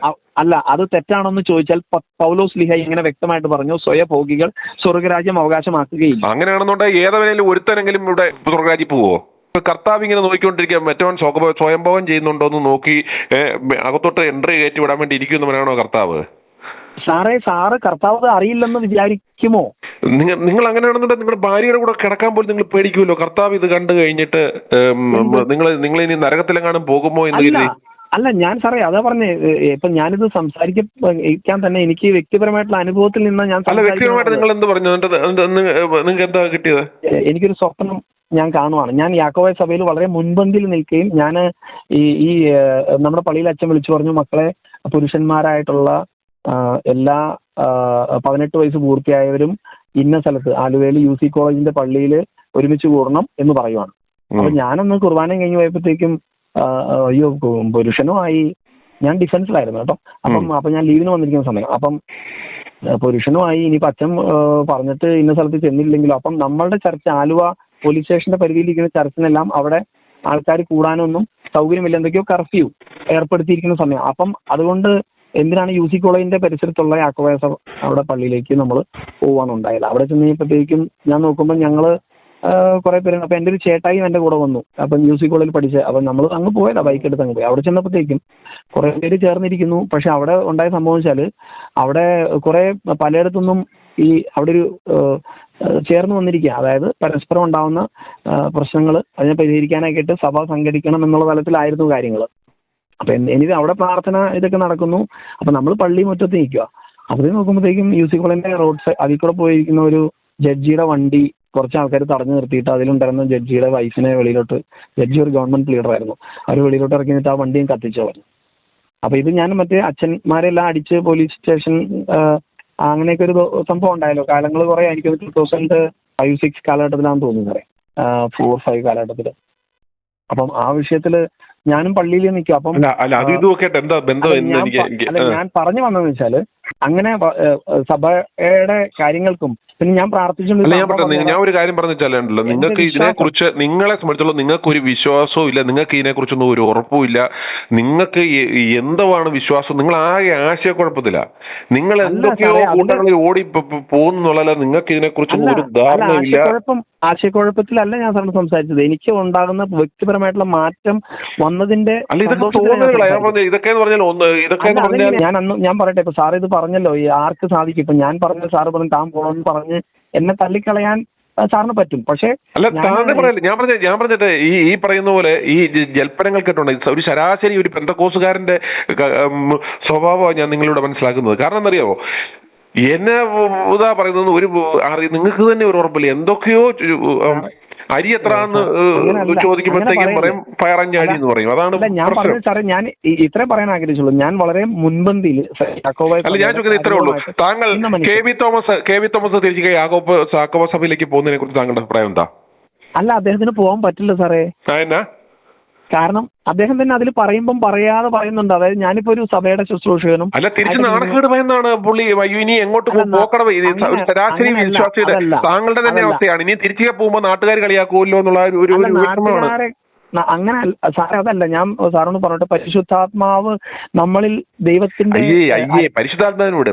അല്ല, അത് തെറ്റാണെന്ന് ചോദിച്ചാൽ പൗലോസ്ലീഹ ഇങ്ങനെ വ്യക്തമായിട്ട് പറഞ്ഞു, സ്വയഭോഗികൾ സ്വർഗരാജ്യം അവകാശമാക്കുകയില്ല. അങ്ങനെയാണെന്നുണ്ടെങ്കിൽ ഏതെങ്കിലും ഒരുത്തനെങ്കിലും ഇവിടെ സ്വർഗരാജ്യം പോവോ? കർത്താവ് ഇങ്ങനെ നോക്കിക്കൊണ്ടിരിക്കുക, മറ്റവൻ സ്വയംഭോഗം ചെയ്യുന്നുണ്ടോ എന്ന് നോക്കി അകത്തോട്ട് എൻട്രി കയറ്റി വിടാൻ വേണ്ടി ഇരിക്കുന്നവനാണോ കർത്താവ്? സാറ് കർത്താവ് അറിയില്ലെന്ന് വിചാരിക്കുമോ? നിങ്ങൾ അങ്ങനെയാണെന്നുണ്ടെങ്കിൽ നിങ്ങളുടെ ഭാര്യയുടെ കൂടെ കിടക്കാൻ പോലും നിങ്ങൾ പേടിക്കുമല്ലോ. കർത്താവ് ഇത് കണ്ടു കഴിഞ്ഞിട്ട് നിങ്ങൾ ഇനി നരകത്തിലെങ്ങാനും പോകുമോ എന്ന് കരുതി. അല്ല, ഞാൻ സാറേ അതാ പറഞ്ഞേ, ഇപ്പൊ ഞാനിത് സംസാരിക്കാൻ തന്നെ എനിക്ക് വ്യക്തിപരമായിട്ടുള്ള അനുഭവത്തിൽ നിന്ന് ഞാൻ വ്യക്തിപരമായിട്ട് നിങ്ങൾ എന്ത് പറഞ്ഞു? നിങ്ങൾക്ക് എന്താ കിട്ടിയത്? എനിക്കൊരു സ്വപ്നം ഞാൻ കാണുവാണ്. ഞാൻ യാക്കോബ സഭയിൽ വളരെ മുൻപന്തിയിൽ നിൽക്കുകയും ഞാൻ ഈ നമ്മുടെ പള്ളിയിൽ അച്ഛൻ വിളിച്ചു പറഞ്ഞു, മക്കളെ പുരുഷന്മാരായിട്ടുള്ള എല്ലാ 18 വയസ്സ് പൂർത്തിയായവരും ഇന്ന സ്ഥലത്ത് ആലുവയിൽ UC കോളേജിന്റെ പള്ളിയിൽ ഒരുമിച്ച് കൂടണം എന്ന് പറയുവാണ്. അപ്പൊ ഞാനൊന്ന് കുർബാനയും കഴിഞ്ഞ് പോയപ്പോഴത്തേക്കും അയ്യോ പുരുഷനുമായി, ഞാൻ ഡിഫൻസിലായിരുന്നു കേട്ടോ. അപ്പം ഞാൻ ലീവിന് വന്നിരിക്കുന്ന സമയം, അപ്പം പുരുഷനുമായി ഇനിയിപ്പോൾ അച്ഛൻ പറഞ്ഞിട്ട് ഇന്ന സ്ഥലത്ത് ചെന്നില്ലെങ്കിലും, അപ്പം നമ്മളുടെ ചർച്ച് ആലുവ പോലീസ് സ്റ്റേഷന്റെ പരിധിയിലിരിക്കുന്ന ചർച്ചിനെല്ലാം അവിടെ ആൾക്കാർ കൂടാനൊന്നും സൗകര്യമില്ല, എന്തൊക്കെയോ കർഫ്യൂ ഏർപ്പെടുത്തിയിരിക്കുന്ന സമയം. അപ്പം അതുകൊണ്ട് എന്തിനാണ് UC കോളേജിന്റെ പരിസരത്തുള്ള യാക്കോബ അവിടെ പള്ളിയിലേക്ക് നമ്മൾ പോവാനുണ്ടായത്. അവിടെ ചെന്ന് കഴിഞ്ഞപ്പോഴത്തേക്കും ഞാൻ നോക്കുമ്പോൾ ഞങ്ങള് കുറെ പേര്, അപ്പൊ എന്റെ ഒരു ചേട്ടായും എന്റെ കൂടെ വന്നു. അപ്പം UC കോളേജിൽ പഠിച്ച, അപ്പൊ നമ്മൾ അങ്ങ് പോയതാ, ബൈക്ക് എടുത്ത് അങ്ങ് പോയി. അവിടെ ചെന്നപ്പോഴത്തേക്കും കുറെ പേര് ചേർന്നിരിക്കുന്നു. പക്ഷെ അവിടെ ഉണ്ടായ സംഭവം വെച്ചാല് അവിടെ കുറെ പലയിടത്തുനിന്നും ഈ അവിടെ ഒരു ചേർന്ന് വന്നിരിക്കുക. അതായത് പരസ്പരം ഉണ്ടാവുന്ന പ്രശ്നങ്ങൾ അതിനെ പരിഹരിക്കാനായിട്ട് സഭ സംഘടിക്കണം എന്നുള്ള തലത്തിലായിരുന്നു കാര്യങ്ങൾ. അപ്പൊ എനിക്ക് അവിടെ പ്രാർത്ഥന ഇതൊക്കെ നടക്കുന്നു. അപ്പൊ നമ്മൾ പള്ളി മുറ്റത്ത് നിൽക്കുക. അവിടെ നോക്കുമ്പോഴത്തേക്കും യു സി കോളേജിന്റെ റോഡ് സൈഡ് അതിൽ കൂടെ പോയിരിക്കുന്ന ഒരു ജഡ്ജിയുടെ വണ്ടി കുറച്ച് ആൾക്കാർ തടഞ്ഞു നിർത്തിയിട്ട് അതിലുണ്ടായിരുന്ന ജഡ്ജിയുടെ വൈഫിനെ വെളിയിലോട്ട്, ജഡ്ജി ഒരു ഗവൺമെന്റ് ലീഡർ ആയിരുന്നു, അവർ വെളിയിലോട്ട് ഇറക്കിയിട്ട് ആ വണ്ടിയും കത്തിച്ചു പറഞ്ഞു. അപ്പൊ ഇത് ഞാൻ മറ്റേ അച്ഛന്മാരെല്ലാം അടിച്ച് പോലീസ് സ്റ്റേഷൻ അങ്ങനെയൊക്കെ ഒരു സംഭവം ഉണ്ടായല്ലോ. കാലങ്ങൾ കുറെ എനിക്ക് 2005-06 കാലഘട്ടത്തിലാണെന്ന് തോന്നുന്നു, പറയാം 4-5 കാലഘട്ടത്തില്. അപ്പം ആ വിഷയത്തില് ഞാനും പള്ളിയിൽ നിൽക്കും. അപ്പം ഞാൻ പറഞ്ഞു വന്നതെന്ന് വെച്ചാല് അങ്ങനെ സഭയുടെ കാര്യങ്ങൾക്കും പിന്നെ ഞാൻ പ്രാർത്ഥിച്ചുകൊണ്ട് ഞാൻ ഒരു കാര്യം പറഞ്ഞു വെച്ചാലുണ്ടല്ലോ, നിങ്ങൾക്ക് ഇതിനെക്കുറിച്ച് നിങ്ങളെ സംബന്ധിച്ചുള്ള നിങ്ങൾക്ക് ഒരു വിശ്വാസവും ഇല്ല, നിങ്ങൾക്ക് ഇതിനെക്കുറിച്ചൊന്നും ഒരു ഉറപ്പും ഇല്ല. നിങ്ങൾക്ക് എന്തുവാണ് വിശ്വാസം? നിങ്ങൾ ആകെ ആശയക്കുഴപ്പത്തില്ല. നിങ്ങൾ എന്തൊക്കെയോ കൂട്ടങ്ങളിൽ ഓടി പോകുന്നുള്ളല്ല, നിങ്ങൾക്ക് ഇതിനെക്കുറിച്ചൊന്നും ഒരു ധാരണയില്ല. ആശയക്കുഴപ്പത്തിലല്ല ഞാൻ സാറിന് സംസാരിച്ചത്. എനിക്ക് ഉണ്ടാകുന്ന വ്യക്തിപരമായിട്ടുള്ള മാറ്റം വന്നതിന്റെ ഞാൻ പറയട്ടെ. ഇപ്പൊ സാർ ഇത് പറഞ്ഞല്ലോ, ഈ ആർക്ക് സാധിക്കും. ഇപ്പൊ ഞാൻ പറഞ്ഞ സാറ് പറഞ്ഞു താൻ പോകണമെന്ന് പറഞ്ഞ് എന്നെ തള്ളിക്കളയാൻ സാറിന് പറ്റും. പക്ഷേ ഞാൻ പറഞ്ഞിട്ട് ഈ പറയുന്ന പോലെ ഈ ജൽപ്പനങ്ങൾ കേട്ടുണ്ട് ഒരു ശരാശരി ഒരു പെന്തക്കോസുകാരന്റെ സ്വഭാവമാണ് ഞാൻ നിങ്ങളോട് മനസ്സിലാക്കുന്നത്. കാരണം എന്നറിയാമോ, എന്നെ ഇതാ പറയുന്നത് നിങ്ങൾക്ക് തന്നെ ഒരു ഉറപ്പില്ല. എന്തൊക്കെയോ അരി എത്രാന്ന് ചോദിക്കുമ്പോഴത്തേക്കും പറയും പയറഞ്ഞാടി എന്ന് പറയും. അതാണ് ഞാൻ പറഞ്ഞത് സാറേ. ഞാൻ ഇത്രേ പറയാൻ ആഗ്രഹിച്ചുള്ളൂ. ഞാൻ വളരെ മുൻപന്തിയിൽ അല്ല, ഞാൻ ചോദിക്കുന്നത് ഇത്രേ ഉള്ളൂ. താങ്കൾ കെ വി തോമസ് തിരിച്ച് യാക്കോബ സഭയിലേക്ക് പോകുന്നതിനെ കുറിച്ച് താങ്കളുടെ അഭിപ്രായം എന്താ? അല്ല, അദ്ദേഹത്തിന് പോകാൻ പറ്റില്ല സാറേ. കാരണം അദ്ദേഹം തന്നെ അതിൽ പറയുമ്പം പറയാതെ പറയുന്നുണ്ട്. അതായത് ഞാനിപ്പോ ഒരു സഭയുടെ ശുശ്രൂഷകനും അല്ല, തിരിച്ച് നാണക്കേട് ഭയന്നാണ് പുള്ളി. ഇനി എങ്ങോട്ട് പോക്കണം? ശരാശരി വിശ്വാസിയുടെ താങ്കളുടെ തന്നെ അവസ്ഥയാണ്. ഇനി തിരിച്ചു പോകുമ്പോ നാട്ടുകാർ കളിയാക്കുമല്ലോ എന്നുള്ള ഒരു അങ്ങനെ സാറേ. അതല്ല ഞാൻ സാറിനോട് പറഞ്ഞിട്ട്, പരിശുദ്ധാത്മാവ് നമ്മളിൽ ദൈവത്തിന്റെ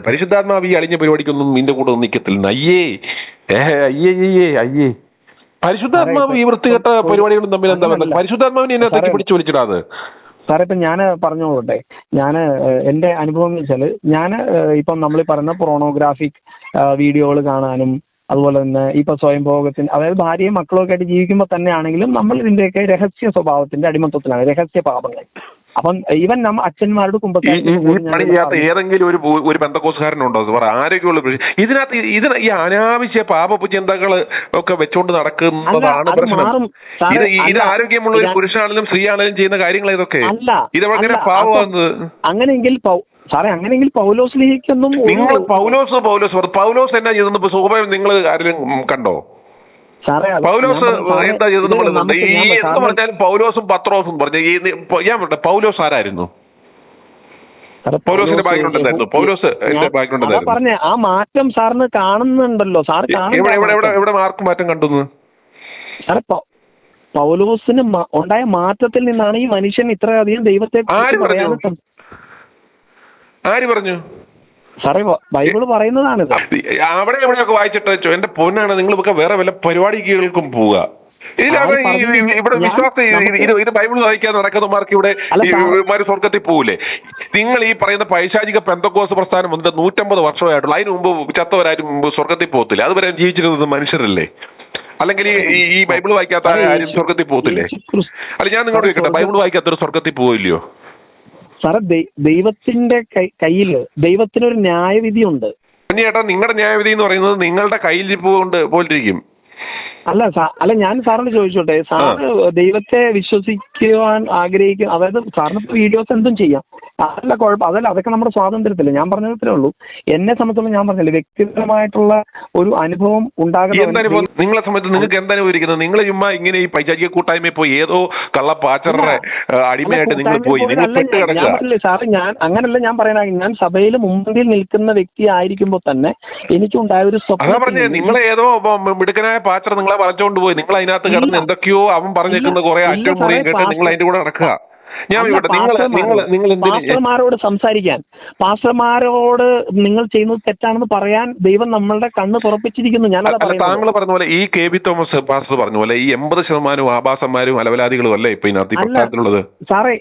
പരിശുദ്ധാത്മാവ് ഈ അളിഞ്ഞ പരിപാടിക്കൊന്നും ഇതിന്റെ കൂടെ ഒന്നും നിൽക്കത്തില്ല. അയ്യേ പരിശുദ്ധാത്മാവ് ഈ വൃത്തികെട്ട പരിപാടികളും തമ്മിൽ എന്താ ബന്ധം? പരിശുദ്ധാത്മാവിനെ എന്നെ തെറ്റി പിടിച്ചു വലിച്ചിടാതെ സാറേ. ഇപ്പം ഞാൻ പറഞ്ഞോട്ടെ, ഞാൻ എൻ്റെ അനുഭവം എന്ന് വെച്ചാൽ, ഞാൻ ഇപ്പം നമ്മൾ പറയുന്ന പോർണോഗ്രാഫിക് വീഡിയോകൾ കാണാനും അതുപോലെ തന്നെ ഇപ്പൊ സ്വയംഭോഗത്തിന്, അതായത് ഭാര്യയും മക്കളും ഒക്കെ ആയിട്ട് ജീവിക്കുമ്പോൾ തന്നെ ആണെങ്കിലും നമ്മൾ ഇതിന്റെയൊക്കെ രഹസ്യ സ്വഭാവത്തിന്റെ അടിമത്തത്തിലാണ്, രഹസ്യ പാപങ്ങൾ. അപ്പം ഈവൻ നമ്മ അച്ഛന്മാരുടെ കുമ്പസാരം ഏതെങ്കിലും ഒരു പെന്തക്കോസുകാരനുണ്ടോ ആരോഗ്യമുള്ള ഇതിനകത്ത് ഈ അനാവശ്യ പാപ ചിന്തകൾ ഒക്കെ വെച്ചോണ്ട് നടക്കുന്നതാണ് പ്രശ്നം. ഇത് ആരോഗ്യമുള്ള ഒരു പുരുഷനാണെങ്കിലും സ്ത്രീയാണെങ്കിലും ചെയ്യുന്ന കാര്യങ്ങൾ ഇതൊക്കെ ഇതെങ്ങനെ പാപമാകുന്നത്? അങ്ങനെയെങ്കിൽ സാറേ, അങ്ങനെയെങ്കിൽ പൗലോസിലേക്കൊന്നും നിങ്ങൾ പൗലോസ് എന്നാ ചെയ്തെന്ന് സ്വാഭാവികം നിങ്ങൾ ആരെങ്കിലും കണ്ടോ? പൗലോസ് എന്താ ചെയ്തെന്ന് പറയുന്നുണ്ട്. ഈ എന്ന് പറഞ്ഞാലും പൗലോസും പത്രോസും പറഞ്ഞു. ഞാൻ പറഞ്ഞ പൗലോസ് ആരായിരുന്നു? പൗലോസിന്റെ ബാക്ക്ഗ്രൗണ്ട് എന്തായിരുന്നു? പൗലോസ് ബാക്ക്ഗ്രൗണ്ട് എന്തായിരുന്നു? പറഞ്ഞ ആ മാറ്റം സാറിന് കാണുന്നുണ്ടല്ലോ. സാർ എവിടെ മാർക്ക് മാറ്റം കണ്ടുന്നു? സാറേ, പൗലോസിന് ഉണ്ടായ മാറ്റത്തിൽ നിന്നാണ് ഈ മനുഷ്യൻ ഇത്രയധികം ദൈവത്തെ ആര് പറഞ്ഞു? സാറേ, ബൈബിള് പറയുന്നതാണ്. അവിടെ എവിടെയൊക്കെ വായിച്ചിട്ട് എന്റെ പൊന്നാണ്, നിങ്ങളൊക്കെ വേറെ വല്ല പരിപാടികൾക്കും പോവുക. ഇതിലാണ് ഇവിടെ വിശ്വാസം. ഇത് ബൈബിൾ വായിക്കാൻ നടക്കുന്നവർക്ക് ഇവിടെ സ്വർഗത്തിൽ പോകൂലേ? നിങ്ങൾ ഈ പറയുന്ന പൈശാചിക പെന്തക്കോസ് പ്രസ്ഥാനം വന്നിട്ട് 150 വർഷമായിട്ടുള്ളൂ. അതിന് മുമ്പ് ചത്തവരാരും സ്വർഗത്തിൽ പോകത്തില്ല. അതുവരെ ജീവിച്ചിരുന്നത് മനുഷ്യരല്ലേ? അല്ലെങ്കിൽ ഈ ബൈബിൾ വായിക്കാത്ത ആരും സ്വർഗത്തിൽ പോകത്തില്ലേ? അല്ല, ഞാൻ നിങ്ങളോട് ചോദിക്കട്ടെ, ബൈബിൾ വായിക്കാത്തൊരു സ്വർഗത്തിൽ പോവില്ലയോ? സാറേ, ദൈവത്തിന്റെ കയ്യിൽ ദൈവത്തിനൊരു ന്യായവിധി ഉണ്ട്. ചേട്ടാ, നിങ്ങളുടെ ന്യായവിധി എന്ന് പറയുന്നത് നിങ്ങളുടെ കയ്യിൽ പോലിരിക്കും. അല്ല ഞാൻ സാറിന് ചോദിച്ചോട്ടെ, സാറ് ദൈവത്തെ വിശ്വസിക്കുവാൻ ആഗ്രഹിക്കും, അതായത് സാറിന് വീഡിയോസ് എന്തും ചെയ്യാം, അതല്ല കുഴപ്പം, അതൊക്കെ നമ്മുടെ സ്വാതന്ത്ര്യത്തില്ല. ഞാൻ പറഞ്ഞതേ ഉള്ളൂ. എന്നെ സംബന്ധിച്ചോളം ഞാൻ പറഞ്ഞില്ലേ, വ്യക്തിപരമായിട്ടുള്ള ഒരു അനുഭവം ഉണ്ടാകുന്ന. നിങ്ങളെ സംബന്ധിച്ച് നിങ്ങൾക്ക് എന്താ ഇരിക്കുന്നത്? നിങ്ങൾ ചുമ്മാ ഇങ്ങനെ ഈ പൈശാചിക കൂട്ടായ്മ പോയി ഏതോ കള്ളപ്പാച്ചറുടെ അടിമയായിട്ട് നിങ്ങൾ പോയി സാറ്. ഞാൻ അങ്ങനല്ല ഞാൻ പറയണ, ഞാൻ സഭയിൽ മുമ്പിൽ നിൽക്കുന്ന വ്യക്തി ആയിരിക്കുമ്പോൾ തന്നെ എനിക്കുണ്ടായ ഒരു സ്വപ്നം പറഞ്ഞേ. നിങ്ങളെ ഏതോ മിടുക്കനായ പാച്ചർ നിങ്ങളെ പറഞ്ഞുകൊണ്ട് പോയി. നിങ്ങൾ അതിനകത്ത് കിടന്ന് എന്തൊക്കെയോ അവൻ പറഞ്ഞേക്കുന്ന കുറെ അറ്റവും മുറിയും കേട്ട് നിങ്ങൾ അതിന്റെ കൂടെ നടക്കുക. ഞാൻ ഇവിടെ നിങ്ങൾ പാസ്റ്റർമാരോട് സംസാരിക്കാൻ, പാസ്റ്റർമാരോട് നിങ്ങൾ ചെയ്യുന്നത് തെറ്റാണെന്ന് പറയാൻ ദൈവം നമ്മളുടെ കണ്ണ് തുറപ്പിച്ചിരിക്കുന്നു. താങ്കൾ പറഞ്ഞ പോലെ ഈ കെ.ബി. തോമസ് പാസ്റ്റർ പറഞ്ഞ പോലെ ഈ 80% ആഭാസന്മാരും അലവലാദികളും അല്ലേ ഇപ്പൊ ഇതിനകത്ത് ഈ പ്രസ്ഥാനത്തിലുള്ളത്? സാറേ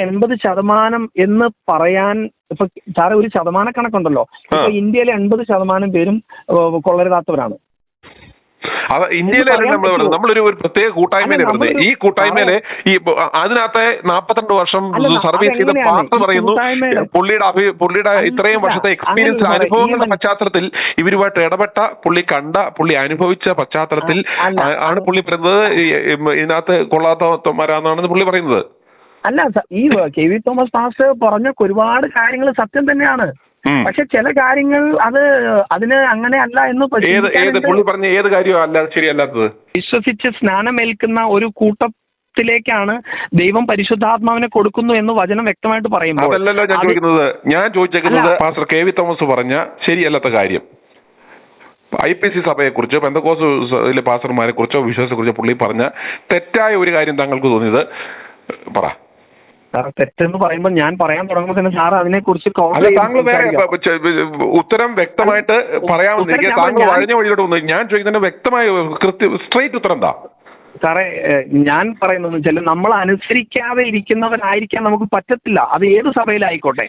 80% എന്ന് പറയാൻ ഇപ്പൊ സാറേ ഒരു ശതമാനക്കണക്കുണ്ടല്ലോ. ഇപ്പൊ ഇന്ത്യയിലെ 80% പേരും കൊള്ളരുതാത്തവരാണ്. ഇന്ത്യയിലല്ല നമ്മളൊരു പ്രത്യേക കൂട്ടായ്മയിലെ വരുന്നത്. ഈ കൂട്ടായ്മയിലെ ഈ അതിനകത്തെ 42 വർഷം സർവീസ് ചെയ്ത പാസ്റ്റർ പറയുന്നു പുള്ളിയുടെ ഇത്രയും വർഷത്തെ എക്സ്പീരിയൻസ് അനുഭവങ്ങളുടെ പശ്ചാത്തലത്തിൽ ഇവരുമായിട്ട് ഇടപെട്ട പുള്ളി അനുഭവിച്ച പശ്ചാത്തലത്തിൽ ആണ് പുള്ളി പറയുന്നത് ഇതിനകത്ത് കൊള്ളാത്തവരാണെന്നാണ് പുള്ളി പറയുന്നത്. അല്ല, ഈ കെ.വി. തോമസ് പാസ്റ്റർ പറഞ്ഞ ഒരുപാട് കാര്യങ്ങൾ സത്യം തന്നെയാണ്. പക്ഷെ ചില കാര്യങ്ങൾ അതിന് അങ്ങനെ അല്ല എന്ന് പുള്ളി പറഞ്ഞ ഏത് കാര്യവും അല്ല ശരിയല്ലാത്തത്. വിശ്വസിച്ച് സ്നാനമേൽക്കുന്ന ഒരു കൂട്ടത്തിലേക്കാണ് ദൈവം പരിശുദ്ധാത്മാവിനെ കൊടുക്കുന്നു എന്ന് വചനം വ്യക്തമായിട്ട് പറയുമ്പോൾ അതല്ലല്ലോ ഞാൻ ചോദിച്ചേക്കുന്നത് പാസ്റ്റർ കെ.വി. തോമസ് പറഞ്ഞ ശരിയല്ലാത്ത കാര്യം IPC സഭയെക്കുറിച്ചോ പെന്തക്കോസ്ത് പാസ്റ്റർമാരെ കുറിച്ചോ വിശ്വാസത്തെ കുറിച്ചോ പുള്ളി പറഞ്ഞ തെറ്റായ ഒരു കാര്യം താങ്കൾക്ക് തോന്നിയത് പറ. സാർ തെറ്റെന്ന് പറയുമ്പോൾ ഞാൻ പറയാൻ തുടങ്ങുമ്പോൾ തന്നെ സാർ അതിനെ കുറിച്ച് താങ്കൾ വേറെ ഉത്തരം വ്യക്തമായിട്ട് പറയാമെന്നിരിക്കെ താങ്കൾ വഴഞ്ഞ വഴിയോട്ട് വന്നു. ഞാൻ ചോദിക്കുന്നതിന് വ്യക്തമായ സ്ട്രൈറ്റ് ഉത്തരം എന്താ? സാറേ ഞാൻ പറയുന്നത് വെച്ചാൽ നമ്മൾ അനുസരിക്കാതെ ഇരിക്കുന്നവരായിരിക്കാൻ നമുക്ക് പറ്റത്തില്ല. അത് ഏത് സഭയിലായിക്കോട്ടെ.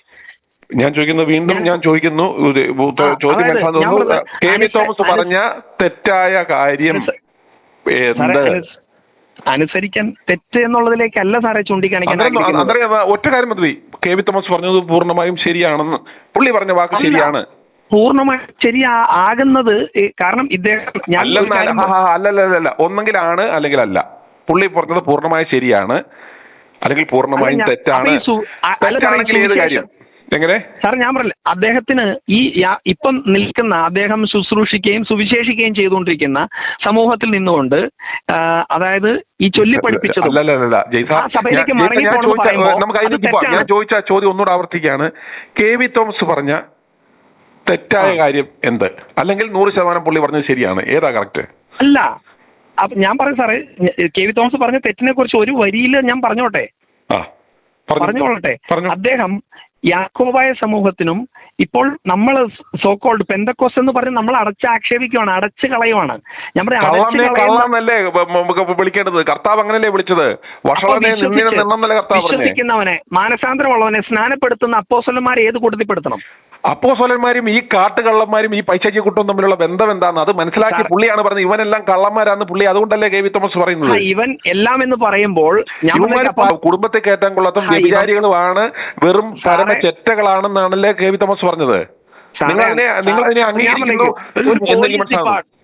ഞാൻ ചോദിക്കുന്നത് വീണ്ടും ഞാൻ ചോദിക്കുന്നു ചോദ്യം കെ.വി. തോമസ് പറഞ്ഞ തെറ്റായ കാര്യം അനുസരിക്കാൻ തെറ്റ് എന്നുള്ളതിലേക്കല്ല സാറേ ചൂണ്ടിക്കാണിക്കാൻ. ഒറ്റ കാര്യം മതി, കെ.വി. തോമസ് പറഞ്ഞത് പൂർണ്ണമായും ശരിയാണെന്ന് പുള്ളി പറഞ്ഞ വാക്ക് ശരിയാണ്. പൂർണ്ണമായും ശരിയാകുന്നത് കാരണം ഇദ്ദേഹം അല്ലല്ല ഒന്നെങ്കിലാണ് അല്ലെങ്കിൽ അല്ല. പുള്ളി പറഞ്ഞത് പൂർണ്ണമായും ശരിയാണ് അല്ലെങ്കിൽ പൂർണ്ണമായും തെറ്റാണ്. തെറ്റാണെങ്കിൽ ഏത് കാര്യം എങ്ങനെ? സാർ ഞാൻ പറഞ്ഞില്ല, അദ്ദേഹത്തിന് ഈ ഇപ്പം നിൽക്കുന്ന അദ്ദേഹം ശുശ്രൂഷിക്കുകയും സുവിശേഷിക്കുകയും ചെയ്തുകൊണ്ടിരിക്കുന്ന സമൂഹത്തിൽ നിന്നുകൊണ്ട് അതായത് ഈ ചൊല്ലി പഠിപ്പിച്ചത് ഞാൻ ചോദിച്ച ചോദ്യം ഒന്നുകൂടെ ആവർത്തിക്കുകയാണ്. കെ.വി. തോമസ് പറഞ്ഞ തെറ്റായ കാര്യം എന്ത്? അല്ലെങ്കിൽ 100% പുള്ളി പറഞ്ഞത് ശരിയാണ്, ഏതാ കറക്റ്റ്? അല്ല, ഞാൻ പറയും സാറേ, കെ.വി. തോമസ് പറഞ്ഞ തെറ്റിനെ കുറിച്ച് ഒരു വരിയിൽ ഞാൻ പറഞ്ഞോട്ടെ. അദ്ദേഹം യാക്കോബായ സമൂഹത്തിനും ഇപ്പോൾ നമ്മൾ സോക്കോൾഡ് പെന്തക്കോസ് എന്ന് പറഞ്ഞ് നമ്മൾ അടച്ചാക്ഷേപിക്കുകയാണ്, അടച്ചു കളയുവാണ്. ഞാൻ വിളിക്കേണ്ടത് കർത്താവ് അങ്ങനല്ലേ വിളിച്ചത്? വിശ്വസിക്കുന്നവനെ മാനസാന്തരമുള്ളവനെ സ്നാനപ്പെടുത്തുന്ന അപ്പോസ്തലന്മാരെ ഏത് കൂട്ടത്തിൽപ്പെടുത്തണം? അപ്പോസ്തലന്മാരും ഈ കാട്ടുകള്ളന്മാരും ഈ പൈശാചി കൂട്ടവും തമ്മിലുള്ള ബന്ധം എന്താണെന്ന് അത് മനസ്സിലാക്കി പുള്ളിയാണ് പറഞ്ഞത്. ഇവനെല്ലാം കള്ളന്മാരാന്ന് പുള്ളി അതുകൊണ്ടല്ലേ കെ.വി. തോമസ് പറയുന്നത്. ഇവൻ എല്ലാം എന്ന് പറയുമ്പോൾ കുടുംബത്തെ കയറ്റാൻ കൊള്ളാത്ത വ്യഭിചാരികളുമാണ്, വെറും പരമ ചെറ്റകളാണെന്നാണല്ലേ കെ.വി. തോമസ് പറഞ്ഞത്. നിങ്ങളതിനെ അംഗീകരിക്കുന്നു.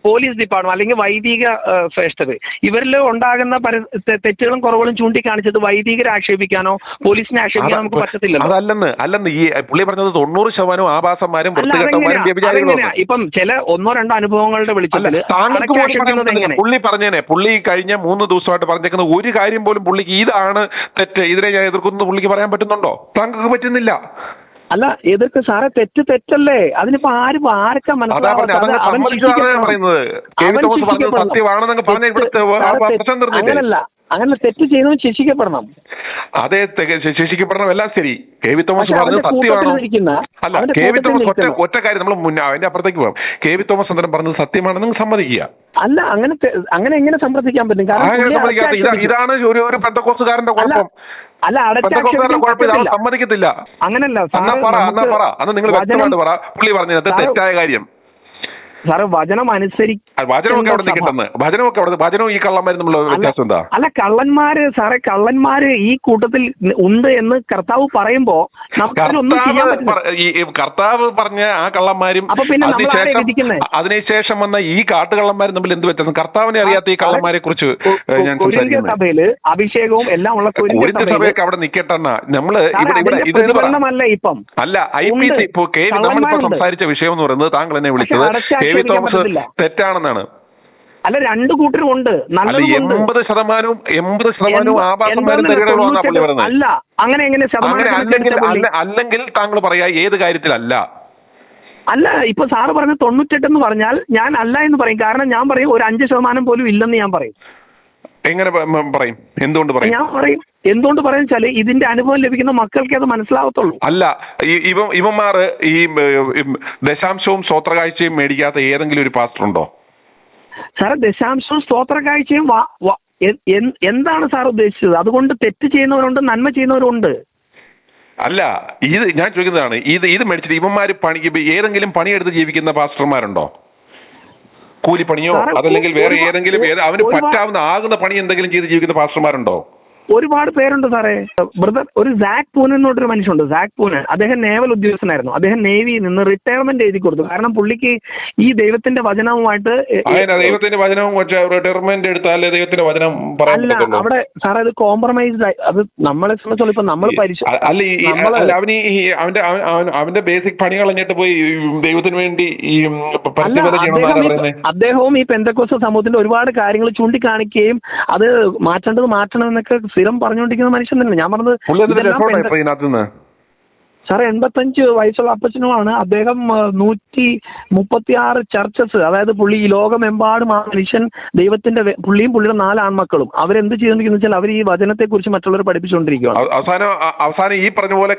പോലീസ് ഡിപ്പാർട്ട്മെന്റ് അല്ലെങ്കിൽ വൈദിക ശ്രേഷ്ഠത ഇവരിൽ ഉണ്ടാകുന്ന തെറ്റുകളും കുറവുകളും ചൂണ്ടിക്കാണിച്ചത് വൈദികരെ ആക്ഷേപിക്കാനോ പോലീസിനെ ആക്ഷേപിക്കാനോ നമുക്ക് പറ്റത്തില്ല. അല്ലെന്ന് ഈ പുള്ളി പറഞ്ഞത് 90% ആഭാസന്മാരും വൃത്തികെട്ടന്മാരും വ്യഭിചാരികളും. ഇപ്പം ചില 1-2 അനുഭവങ്ങളുടെ വെളിച്ചത്തിൽ പുള്ളി പറഞ്ഞേനെ, പുള്ളി കഴിഞ്ഞ 3 ദിവസമായിട്ട് പറഞ്ഞേക്കുന്ന ഒരു കാര്യം പോലും പുള്ളിക്ക് ഇതാണ് തെറ്റ്, ഇതിനെ ഞാൻ എതിർക്കുന്നു പുള്ളിക്ക് പറയാൻ പറ്റുന്നുണ്ടോ? താങ്കൾക്ക് പറ്റുന്നില്ല. അല്ല, എതിർക്ക് സാറേ, തെറ്റല്ലേ? അതിനിപ്പോ ആരൊക്കെ അങ്ങനല്ല, അങ്ങനെ തെറ്റ് ചെയ്യുന്നവൻ ശിക്ഷിക്കപ്പെടണം. അതെ, ശിക്ഷിക്കപ്പെടണം, എല്ലാം ശരി. കെ.വി. തോമസ് പറഞ്ഞത് സത്യമാണോ? അല്ല, കെ.വി. തോമസ് ഒറ്റ കാര്യം നമ്മൾ അതിന്റെ അപ്പുറത്തേക്ക് പോകാം. കെ.വി. തോമസ് അന്തരം പറഞ്ഞത് സത്യമാണെന്ന് നിങ്ങൾ സമ്മതിക്കുക. അല്ല, അങ്ങനെ എങ്ങനെ സമ്മതിക്കാൻ പറ്റും? ഇതാണ് ഒരു പെന്തക്കോസ്തുകാരന്റെ കുഴപ്പം. അല്ല, സമ്മതിക്കത്തില്ല. അങ്ങനല്ല അന്ന് നിങ്ങൾ വ്യക്തമായിട്ട് പറ പുള്ളി പറഞ്ഞത് തെറ്റായ കാര്യം. സാറ് വചനം വചനമൊക്കെ അവിടെ കിട്ടുന്നത് വചനവും ഈ കള്ളന്മാരും തമ്മിലുള്ള വ്യത്യാസം എന്താ? അല്ല, കള്ളന്മാര് ഈ കൂട്ടത്തിൽ ഉണ്ട് എന്ന് കർത്താവ് പറയുമ്പോ കർത്താവ് പറഞ്ഞ ആ കള്ളന്മാരും അതിനുശേഷം വന്ന ഈ കാട്ടുകള്ളന്മാരും തമ്മിൽ എന്ത് വ്യത്യാസം? കർത്താവിനെ അറിയാത്ത ഈ കള്ളന്മാരെ കുറിച്ച് ഞാൻ സഭയില് അഭിഷേകവും എല്ലാം ഉള്ള സഭയൊക്കെ അവിടെ നിക്കട്ടെന്നാ നമ്മള് ഇപ്പം അല്ല IPC ഇപ്പോ നമ്മളിപ്പോ സംസാരിച്ച വിഷയം എന്ന് പറയുന്നത് താങ്കൾ എന്നെ വിളിച്ചത് കെ.വി. തോമസ് തെറ്റാണെന്നാണ്. അല്ല, 2 കൂട്ടരും ഉണ്ട്. 80% ആഭാസന്മാരും തെറികളുമാണ് പുള്ളി പറയുന്നത്. അല്ല, അങ്ങനെ എങ്ങനെ അല്ലെങ്കിൽ താങ്കൾ പറയാ ഏത് കാര്യത്തിലല്ല? അല്ല, ഇപ്പൊ സാറ് പറഞ്ഞ 98 എന്ന് പറഞ്ഞാൽ ഞാൻ അല്ല എന്ന് പറയും. കാരണം ഞാൻ പറയും ഒരു 5% പോലും ഇല്ലെന്ന് ഞാൻ പറയും. എങ്ങനെ പറയും? എന്തുകൊണ്ട് പറയും? ഞാൻ പറയും എന്തുകൊണ്ട് പറയാൻ വെച്ചാല് ഇതിന്റെ അനുഭവം ലഭിക്കുന്ന മക്കൾക്ക് അത് മനസ്സിലാവത്തുള്ളൂ. അല്ല, ഇവന്മാർ ഈ ദശാംശവും സ്വോത്രകാഴ്ചയും മേടിക്കാത്ത ഏതെങ്കിലും ഒരു പാസ്റ്റർ ഉണ്ടോ? സാറ് ദശാംശവും സ്തോത്രകാഴ്ചയും എന്താണ് സാർ ഉദ്ദേശിച്ചത്? അതുകൊണ്ട് തെറ്റ് ചെയ്യുന്നവരുണ്ട്, നന്മ ചെയ്യുന്നവരുണ്ട്. അല്ല, ഇത് ഞാൻ ചോദിക്കുന്നതാണ്, ഇത് മേടിച്ചിട്ട് ഇവന്മാര് ഏതെങ്കിലും പണിയെടുത്ത് ജീവിക്കുന്ന പാസ്റ്റർമാരുണ്ടോ? കൂലിപ്പണിയോ അതല്ലെങ്കിൽ വേറെ ഏതെങ്കിലും അവന് പറ്റാവുന്ന ആകുന്ന പണി എന്തെങ്കിലും ചെയ്ത് ജീവിക്കുന്ന പാസ്റ്റർമാരുണ്ടോ? ഒരുപാട് പേരുണ്ട് സാറേ. ബ്രദർ, ഒരു സാക് പൂനൻ എന്നൊരു മനുഷ്യനുണ്ട്, സാക് പൂനൻ. അദ്ദേഹം നേവൽ ഉദ്യോഗസ്ഥനായിരുന്നു. അദ്ദേഹം നേവിയിൽ നിന്ന് റിട്ടയർമെന്റ് എഴുതി കൊടുത്തു. കാരണം പുള്ളിക്ക് ഈ ദൈവത്തിന്റെ വചനവുമായിട്ട് ദൈവത്തിന്റെ വചനവും റിട്ടയർമെന്റ് എടുത്താലേ ദൈവത്തിന്റെ വചനം അല്ല, അവിടെ സാറേ അത് കോംപ്രമൈസ്ഡ് ആയി. അത് നമ്മളെ സംബന്ധിച്ചോളം ഇപ്പൊ നമ്മൾ അവന്റെ ബേസിക് പണി കളഞ്ഞിട്ട് പോയി ദൈവത്തിന് വേണ്ടി അദ്ദേഹവും ഈ പെന്തക്കോസ്ത സമൂഹത്തിന്റെ ഒരുപാട് കാര്യങ്ങൾ ചൂണ്ടിക്കാണിക്കുകയും അത് മാറ്റണമെന്നൊക്കെ സ്ഥിരം പറഞ്ഞുകൊണ്ടിരിക്കുന്ന മനുഷ്യൻ തന്നെ. ഞാൻ പറഞ്ഞത് സാറേ 85 വയസ്സുള്ള അപ്പച്ചനുമാണ്. അദ്ദേഹം 136 ചർച്ചസ്, അതായത് പുള്ളി ഈ ലോകമെമ്പാടും ആ മനുഷ്യൻ ദൈവത്തിന്റെ പുള്ളിയും പുള്ളിയുടെ 4 ആൺമക്കളും അവരെന്ത് ചെയ്തെന്ന് വെച്ചാൽ അവർ ഈ വചനത്തെ കുറിച്ച് മറ്റുള്ളവരെ പഠിപ്പിച്ചുകൊണ്ടിരിക്കുകയാണ്. അവസാനം ഈ പറഞ്ഞ പോലെ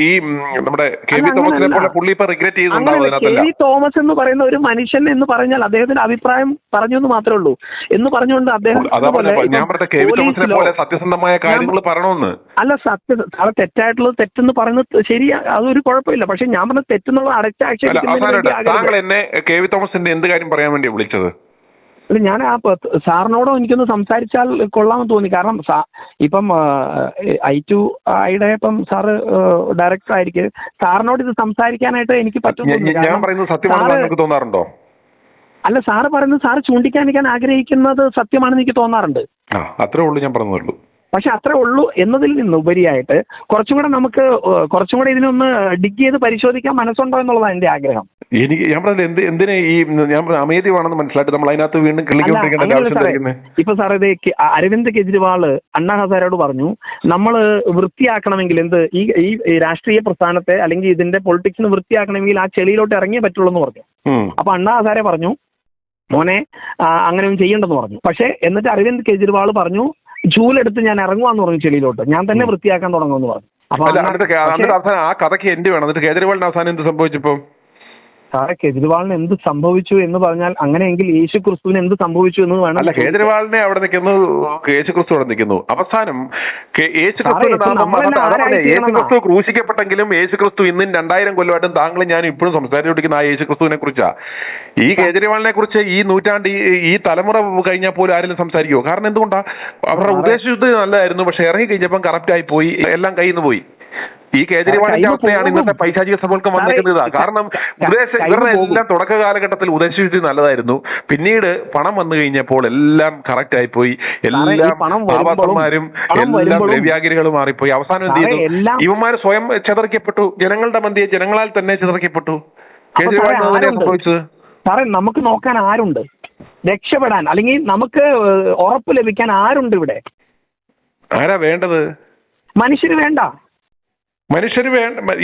ഈ നമ്മുടെ കെ വി തോമസ് എന്ന് പറയുന്ന ഒരു മനുഷ്യൻ എന്ന് പറഞ്ഞാൽ അദ്ദേഹത്തിന്റെ അഭിപ്രായം പറഞ്ഞു എന്ന് മാത്രമേ ഉള്ളൂ. എന്ന് പറഞ്ഞുകൊണ്ട് അദ്ദേഹം സത്യസന്ധമായ കാര്യങ്ങൾ പറയണമെന്ന് അല്ല, സാറ് തെറ്റായിട്ടുള്ളത് തെറ്റെന്ന് പറയുന്നത് ശരി, അതൊരു കുഴപ്പമില്ല. പക്ഷെ ഞാൻ പറഞ്ഞ തെറ്റെന്നുള്ള താങ്കൾ എന്നെ കെ വി തോമസിന്റെ എന്ത് കാര്യം പറയാൻ വേണ്ടി വിളിച്ചത്? അല്ല, ഞാൻ സാറിനോടോ എനിക്കൊന്ന് സംസാരിച്ചാൽ കൊള്ളാമെന്ന് തോന്നി. കാരണം ഇപ്പം I2 ഐയുടെ ഇപ്പം സാറ് ഡയറക്ടർ ആയിരിക്കും, സാറിനോട് ഇത് സംസാരിക്കാനായിട്ട് എനിക്ക് ഞാൻ പറയുന്നത് സത്യമാണെന്ന് നിങ്ങൾക്ക് തോന്നാറുണ്ടോ? അല്ല, സാറ് പറയുന്നത് സാറ് ചൂണ്ടിക്കാണിക്കാൻ ആഗ്രഹിക്കുന്നത് സത്യമാണെന്ന് എനിക്ക് തോന്നാറുണ്ട്. അത്രേ ഉള്ളൂ, ഞാൻ പറഞ്ഞുള്ളൂ. പക്ഷെ അത്രേ ഉള്ളൂ എന്നതിൽ നിന്ന് ഉപരിയായിട്ട് കുറച്ചും കൂടെ ഇതിനൊന്ന് ഡിഗ് ചെയ്ത് പരിശോധിക്കാൻ മനസ്സുണ്ടോ എന്നുള്ളതാണ് എന്റെ ആഗ്രഹം. ഞാൻ പറഞ്ഞത് എന്തിനാ ഞാൻ അമേദ്യമാണെന്ന് മനസ്സിലായിട്ട് നമ്മൾ അതിനകത്ത് വീണ്ടും ഇപ്പൊ സാർ ഇത് അരവിന്ദ് കെജ്രിവാള് അണ്ണാ ഹസാരോട് പറഞ്ഞു, നമ്മൾ വൃത്തിയാക്കണമെങ്കിൽ ഈ രാഷ്ട്രീയ പ്രസ്ഥാനത്തെ അല്ലെങ്കിൽ ഇതിന്റെ പൊളിറ്റിക്സിന് വൃത്തിയാക്കണമെങ്കിൽ ആ ചെളിയിലോട്ട് ഇറങ്ങിയേ പറ്റുള്ളൂ എന്ന് പറഞ്ഞു. അപ്പൊ അണ്ണാ ഹസാരെ പറഞ്ഞു, മോനെ അങ്ങനെയൊന്നും ചെയ്യണ്ടെന്ന് പറഞ്ഞു. പക്ഷെ എന്നിട്ട് അരവിന്ദ് കെജ്രിവാൾ പറഞ്ഞു, ചൂലെടുത്ത് ഞാൻ ഇറങ്ങുവാന്ന് പറഞ്ഞു ചെളിയിലോട്ട്, ഞാൻ തന്നെ വൃത്തിയാക്കാൻ തുടങ്ങുമെന്ന് പറഞ്ഞു. ആ കഥയ്ക്ക് എന്ത് വേണം? എന്നിട്ട് കേജ്രിവാളിന് അവസാനം എന്ത് സംഭവിച്ചപ്പോ? സാറേ, കേജ്രിവാളിന് എന്ത് സംഭവിച്ചു എന്ന് പറഞ്ഞാൽ അങ്ങനെയെങ്കിൽ യേശു ക്രിസ്തുവിന് എന്ത് സംഭവിച്ചു എന്ന് വേണം. അല്ല, കേജ്രിവാളിനെ അവിടെ നിൽക്കുന്നു, യേശു ക്രിസ്തു അവിടെ നിൽക്കുന്നു. അവസാനം യേശു ക്രിസ്തു ക്രൂശിക്കപ്പെട്ടെങ്കിലും യേശു ക്രിസ്തു ഇന്നും 2000 കൊല്ലമായിട്ടും താങ്കളും ഞാനും ഇപ്പോഴും സംസാരിച്ചുകൊണ്ടിരിക്കുന്ന ആ യേശു ക്രിസ്തുവിനെ കുറിച്ചാ. ഈ കേജ്രിവാളിനെ കുറിച്ച് ഈ നൂറ്റാണ്ട് ഈ തലമുറ കഴിഞ്ഞാൽ പോലും ആരെങ്കിലും സംസാരിക്കുമോ? കാരണം എന്തുകൊണ്ടാ? അവരുടെ ഉദ്ദേശശുദ്ധി നല്ലതായിരുന്നു, പക്ഷെ ഇറങ്ങി കഴിഞ്ഞപ്പം കറപ്റ്റ് ആയി പോയി, എല്ലാം കയ്യിൽ നിന്ന് പോയി. ഈ കേജ്രിവാളിന്റെ അവസ്ഥയാണ് ഇന്നത്തെ പൈശാചിക സഭകൾക്ക് വന്നിരിക്കുന്നത്. കാരണം ഇവരുടെ എല്ലാം തുടക്ക കാലഘട്ടത്തിൽ ഉദ്ദേശശുദ്ധി നല്ലതായിരുന്നു, പിന്നീട് പണം വന്നു കഴിഞ്ഞപ്പോൾ എല്ലാം കറക്റ്റ് ആയിപ്പോയി, എല്ലാം ആവാസന്മാരും എല്ലാം ദ്രവ്യാഗിരികളും മാറിപ്പോയി. അവസാനം എന്ത് ചെയ്തു? ഇവന്മാർ സ്വയം ചിതറിക്കപ്പെട്ടു, ജനങ്ങളുടെ മധ്യേ ജനങ്ങളാൽ തന്നെ ചിതറിക്കപ്പെട്ടു. കേജ്രിവാളിന് സംഭവിച്ചത് സാറേ, നമുക്ക് നോക്കാൻ ആരുണ്ട്? രക്ഷപ്പെടാൻ അല്ലെങ്കിൽ നമുക്ക് ഉറപ്പ് ലഭിക്കാൻ ആരുണ്ട് ഇവിടെ? ആരാ വേണ്ടത്? മനുഷ്യര് വേണ്ട.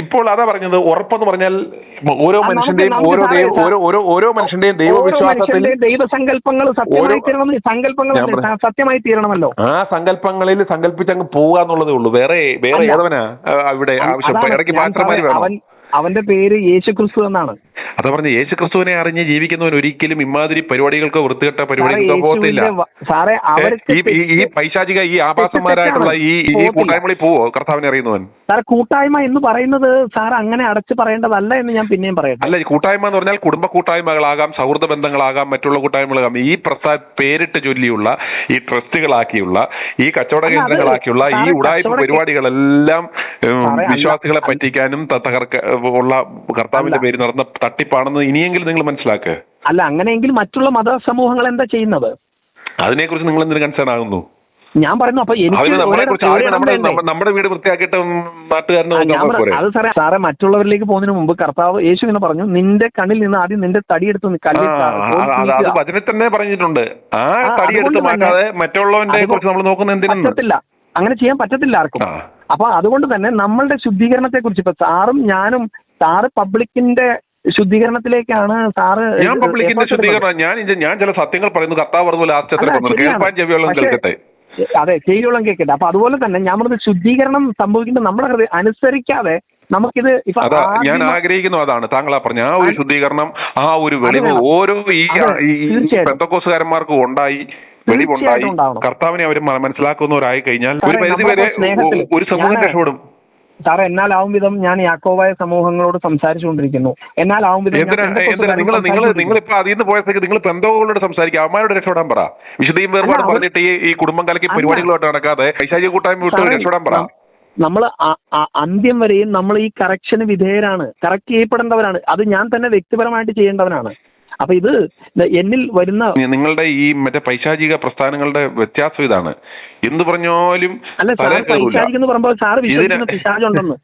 ഇപ്പോൾ അതാ പറഞ്ഞത്. ഉറപ്പെന്ന് പറഞ്ഞാൽ ഓരോ മനുഷ്യന്റെയും ദൈവവിശ്വാസത്തിൽ ദൈവസങ്കല്പങ്ങൾ സത്യമായി തീരണമല്ലോ. ആ സങ്കല്പങ്ങളിൽ സങ്കല്പിച്ചങ്ങ് പോവുക എന്നുള്ളതേ ഉള്ളൂ. വേറെ ഏതവനാ ഇവിടെ ആവശ്യം? ഇടയ്ക്ക് പാത്രമാര് വേണം. അവന്റെ പേര് യേശുക്രിസ്തു എന്നാണ്. അതാ പറഞ്ഞ യേശുക്രിസ്തുവിനെ അറിഞ്ഞ് ജീവിക്കുന്നവൻ ഒരിക്കലും ഇമാതിരി പരിപാടികൾക്കോ വൃത്തികെട്ട പരിപാടികൾക്കോ പോകത്തില്ല. ഈ പൈശാചിക ഈ ആഭാസന്മാരായിട്ടുള്ള ഈ കൂട്ടായ്മകളിൽ പോവോ കർത്താവിനെ അറിയുന്നവൻ? സാറേ, കൂട്ടായ്മ എന്ന് പറയുന്നത് സാർ അങ്ങനെ അടച്ചു പറയേണ്ടതല്ല എന്ന് ഞാൻ പിന്നെയും പറയട്ടെ. അല്ല, കൂട്ടായ്മ എന്ന് പറഞ്ഞാൽ കുടുംബ കൂട്ടായ്മകളാകാം, സൗഹൃദ ബന്ധങ്ങളാകാം, മറ്റുള്ള കൂട്ടായ്മകളാകാം. ഈ പേരിട്ട് ചൊല്ലിയുള്ള ഈ ട്രസ്റ്റുകളാക്കിയുള്ള ഈ കച്ചവട കേന്ദ്രങ്ങളാക്കിയുള്ള ഈ ഉടായ്പ പരിപാടികളെല്ലാം വിശ്വാസികളെ പറ്റിക്കാനും ഉള്ള കർത്താവിന്റെ പേര് നടന്ന തട്ടിപ്പാണെന്ന് ഇനിയെങ്കിലും നിങ്ങൾ മനസ്സിലാക്കുക. അല്ല, അങ്ങനെയെങ്കിൽ മറ്റുള്ള മതസമൂഹങ്ങൾ എന്താ ചെയ്യുന്നത്? അതിനെക്കുറിച്ച് നിങ്ങൾ എന്തിനു കൺസേൺ ആകുന്നു? ഞാൻ പറയുന്നു, അപ്പൊ നമ്മുടെ വീട് വൃത്തിയാക്കിയിട്ട് നാട്ടുകാരന് അത് സാറേ മറ്റുള്ളവരിലേക്ക് പോകുന്നതിന് മുമ്പ് കർത്താവ് യേശു ഇങ്ങനെ പറഞ്ഞു, നിന്റെ കണ്ണിൽ നിന്ന് ആദ്യം നിന്റെ തടിയെടുത്ത് അത് വചനത്തിൽ തന്നെ പറഞ്ഞിട്ടുണ്ട്. ആ തടിയെടുത്ത് മാറ്റാതെ മറ്റുള്ളവന്റെ കുറിച്ച് നമ്മൾ നോക്കുന്ന എന്തിനും പറ്റത്തില്ല, അങ്ങനെ ചെയ്യാൻ പറ്റത്തില്ല ആർക്കും. അപ്പൊ അതുകൊണ്ട് തന്നെ നമ്മളുടെ ശുദ്ധീകരണത്തെ കുറിച്ച് ഇപ്പൊ സാറും ഞാനും, സാറ് പബ്ലിക്കിന്റെ ശുദ്ധീകരണത്തിലേക്കാണ് സാറ്. ഞാൻ പബ്ലിക്കിന്റെ ശുദ്ധീകരണം, ഞാൻ ചില സത്യങ്ങൾ പറയുന്നു. കർത്താവ് പറഞ്ഞു ലാസ്റ്റ് കേൾപ്പാൻ ചെവിയോളം കേൾക്കട്ടെ. അതെ, ചെവിയോളം കേൾക്കട്ടെ. അപ്പൊ അതുപോലെ തന്നെ ഞാൻ പറഞ്ഞത് ശുദ്ധീകരണം സംഭവിക്കുന്നത് നമ്മുടെ അനുസരിക്കാതെ നമുക്കിത് ഞാൻ ആഗ്രഹിക്കുന്നു. അതാണ് താങ്കൾ പറഞ്ഞ ആ ഒരു ശുദ്ധീകരണം, ആ ഒരു വെളിവ് ഓരോ ഈ പെന്തക്കോസുകാരന്മാർക്കും ഉണ്ടായി, വെളിവുണ്ടായി. കർത്താവിനെ അവർ മനസ്സിലാക്കുന്നവരായി കഴിഞ്ഞാൽ ഒരു പരിധിവരെ ഒരു സമൂഹം രക്ഷപ്പെടും. സാറേ, എന്നാലാവും വിധം ഞാൻ യാക്കോബായ സമൂഹങ്ങളോട് സംസാരിച്ചുകൊണ്ടിരിക്കുന്നു. എന്നാലാവും വിധം നിങ്ങളിപ്പോ അതിൽ നിന്ന് പോയപ്പോഴേക്ക് നിങ്ങൾ പെന്തോകളോട് സംസാരിക്കുക, അവന്മാരോട് രക്ഷപ്പെടാൻ പറ. വിശുദ്ധയും വേർപാട് പറഞ്ഞിട്ട് ഈ കുടുംബം കലക്കി പരിപാടികളോട്ട് നടക്കാതെ പൈശാചിക കൂട്ടായ്മ വിട്ട് രക്ഷപ്പെടാൻ പറ. നമ്മൾ അന്ത്യം വരെയും നമ്മൾ ഈ കറക്ഷന് വിധേയരാണ്, കറക്റ്റ് ചെയ്യപ്പെടേണ്ടവരാണ്. അത് ഞാൻ തന്നെ വ്യക്തിപരമായിട്ട് ചെയ്യേണ്ടവനാണ്. അപ്പൊ ഇത് എന്നിൽ വരുന്ന നിങ്ങളുടെ ഈ മറ്റേ പൈശാചിക പ്രസ്ഥാനങ്ങളുടെ വ്യത്യാസം ഇതാണ്. എന്ത് പറഞ്ഞാലും അല്ല സാർ, പൈശാചികം എന്ന് പറയുമ്പോൾ സാറ് വിശ്വസിക്കുന്ന പിശാചുണ്ടെന്ന്.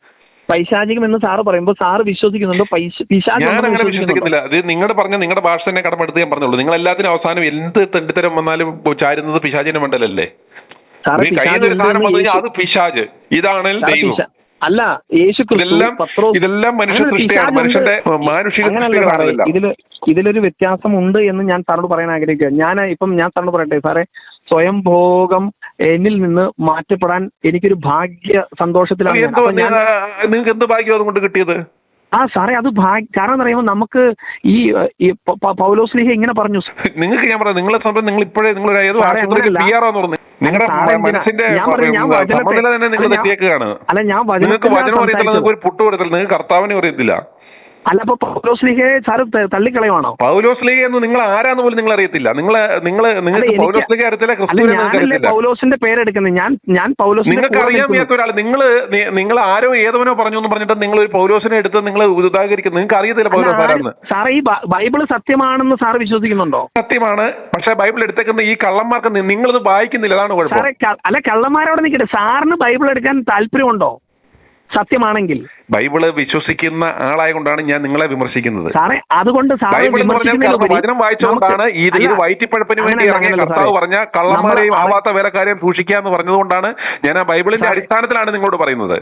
പൈശാചികം എന്ന് സാറ് പറയുമ്പോൾ സാറ് വിശ്വസിക്കുന്നുണ്ടോ? ഞാൻ അങ്ങനെ വിശ്വസിക്കുന്നില്ല. അത് നിങ്ങളുടെ പറഞ്ഞ നിങ്ങളുടെ ഭാഷ തന്നെ കടമെടുത്ത് ഞാൻ പറഞ്ഞുള്ളൂ. നിങ്ങൾ എല്ലാത്തിനും അവസാനം എന്ത് തെണ്ടിത്തരം വന്നാലും ചാരുന്നത് പിശാചിന്റെ മണ്ടലല്ലേ? കയ്യിൽ ഒരു സാധനം വന്നു കഴിഞ്ഞാൽ അത് പിശാച്, ഇതാണ് ദൈവം. അല്ല, ഇതെല്ലാം മനുഷ്യ സൃഷ്ടിയാണ്, മനുഷ്യന്റെ മാനുഷിക സൃഷ്ടികളാണ്. ഇതിലൊരു വ്യത്യാസമുണ്ട് എന്ന് ഞാൻ സാറോട് പറയാൻ ആഗ്രഹിക്കുക. ഞാൻ സാറിനോട് പറയട്ടെ സാറേ, സ്വയം ഭോഗം എന്നിൽ നിന്ന് മാറ്റപ്പെടാൻ എനിക്കൊരു ഭാഗ്യ സന്തോഷത്തിലാണ്. നിങ്ങൾക്ക് എന്ത് ഭാഗ്യം അതുകൊണ്ട് കിട്ടിയത്? സാറേ, അത് കാരണം എന്ന് പറയുമ്പോൾ നമുക്ക് ഈ പൗലോസ്ലീഹ ഇങ്ങനെ പറഞ്ഞു. നിങ്ങൾക്ക് ഞാൻ പറയാം, നിങ്ങളെ സംബന്ധിച്ച് നിങ്ങൾ ഇപ്പോഴേ നിങ്ങൾ നിങ്ങളുടെ മനസ്സിന്റെ സമനില തന്നെ നിങ്ങൾ തെറ്റിയേക്കാണ്. നിങ്ങൾക്ക് വചനം അറിയത്തില്ല, നിങ്ങൾക്ക് ഒരു പുട്ട് കൊടുത്തില്ല, നിങ്ങൾക്ക് കർത്താവിനെ അറിയത്തില്ല. അല്ല, അപ്പൊ പൗലോസ്ലീഹയെ സാറ് തള്ളിക്കളയുവാണോ? പൗലോസ്ലീഹ എന്ന് നിങ്ങൾ ആരാന്ന് പോലും നിങ്ങൾ അറിയത്തില്ല. നിങ്ങൾക്ക് പൗലോസ്ലീഹ അറിയത്തില്ല, പൗലോസിന്റെ പേരെടുക്കുന്നത് ഞാൻ പൗലോസ്. നിങ്ങൾക്ക് അറിയാൻ വയ്യാത്ത ഒരാൾ നിങ്ങൾ ആരോ ഏതവനോ പറഞ്ഞു എന്ന് പറഞ്ഞിട്ട് നിങ്ങൾ ഒരു പൗലോസിനെ എടുത്ത് നിങ്ങൾ ഉദാഹരിക്കുന്നു. നിങ്ങൾക്ക് അറിയത്തില്ല പൗലോസ് ആരാന്ന്. സാറേ, ഈ ബൈബിള് സത്യമാണെന്ന് സാർ വിശ്വസിക്കുന്നുണ്ടോ? സത്യമാണ്. പക്ഷെ ബൈബിൾ എടുത്തേക്കുന്ന ഈ കള്ളന്മാർക്ക് നിങ്ങളിത് വായിക്കുന്നില്ല, അതാണ് കുഴപ്പം. സാറേ, അല്ല, കള്ളന്മാരോട് നിൽക്കട്ടെ, സാറിന് ബൈബിൾ എടുക്കാൻ താല്പര്യമുണ്ടോ? സത്യമാണെങ്കിൽ ബൈബിള് വിശ്വസിക്കുന്ന ആളായ കൊണ്ടാണ് ഞാൻ നിങ്ങളെ വിമർശിക്കുന്നത്. സാറേ, അതുകൊണ്ട് ബൈബിൾ എന്ന് പറഞ്ഞാൽ വചനം വായിച്ചുകൊണ്ടാണ് ഇത് വയറ്റിപ്പഴപ്പിന് വേണ്ടി ഇറങ്ങിയ കർത്താവ് പറഞ്ഞ കള്ളന്മാരെയും ആവാത്ത വേലക്കാരെയും സൂക്ഷിക്കാന്ന് പറഞ്ഞതുകൊണ്ടാണ് ഞാൻ ആ ബൈബിളിന്റെ അടിസ്ഥാനത്തിലാണ് നിങ്ങളോട് പറയുന്നത്.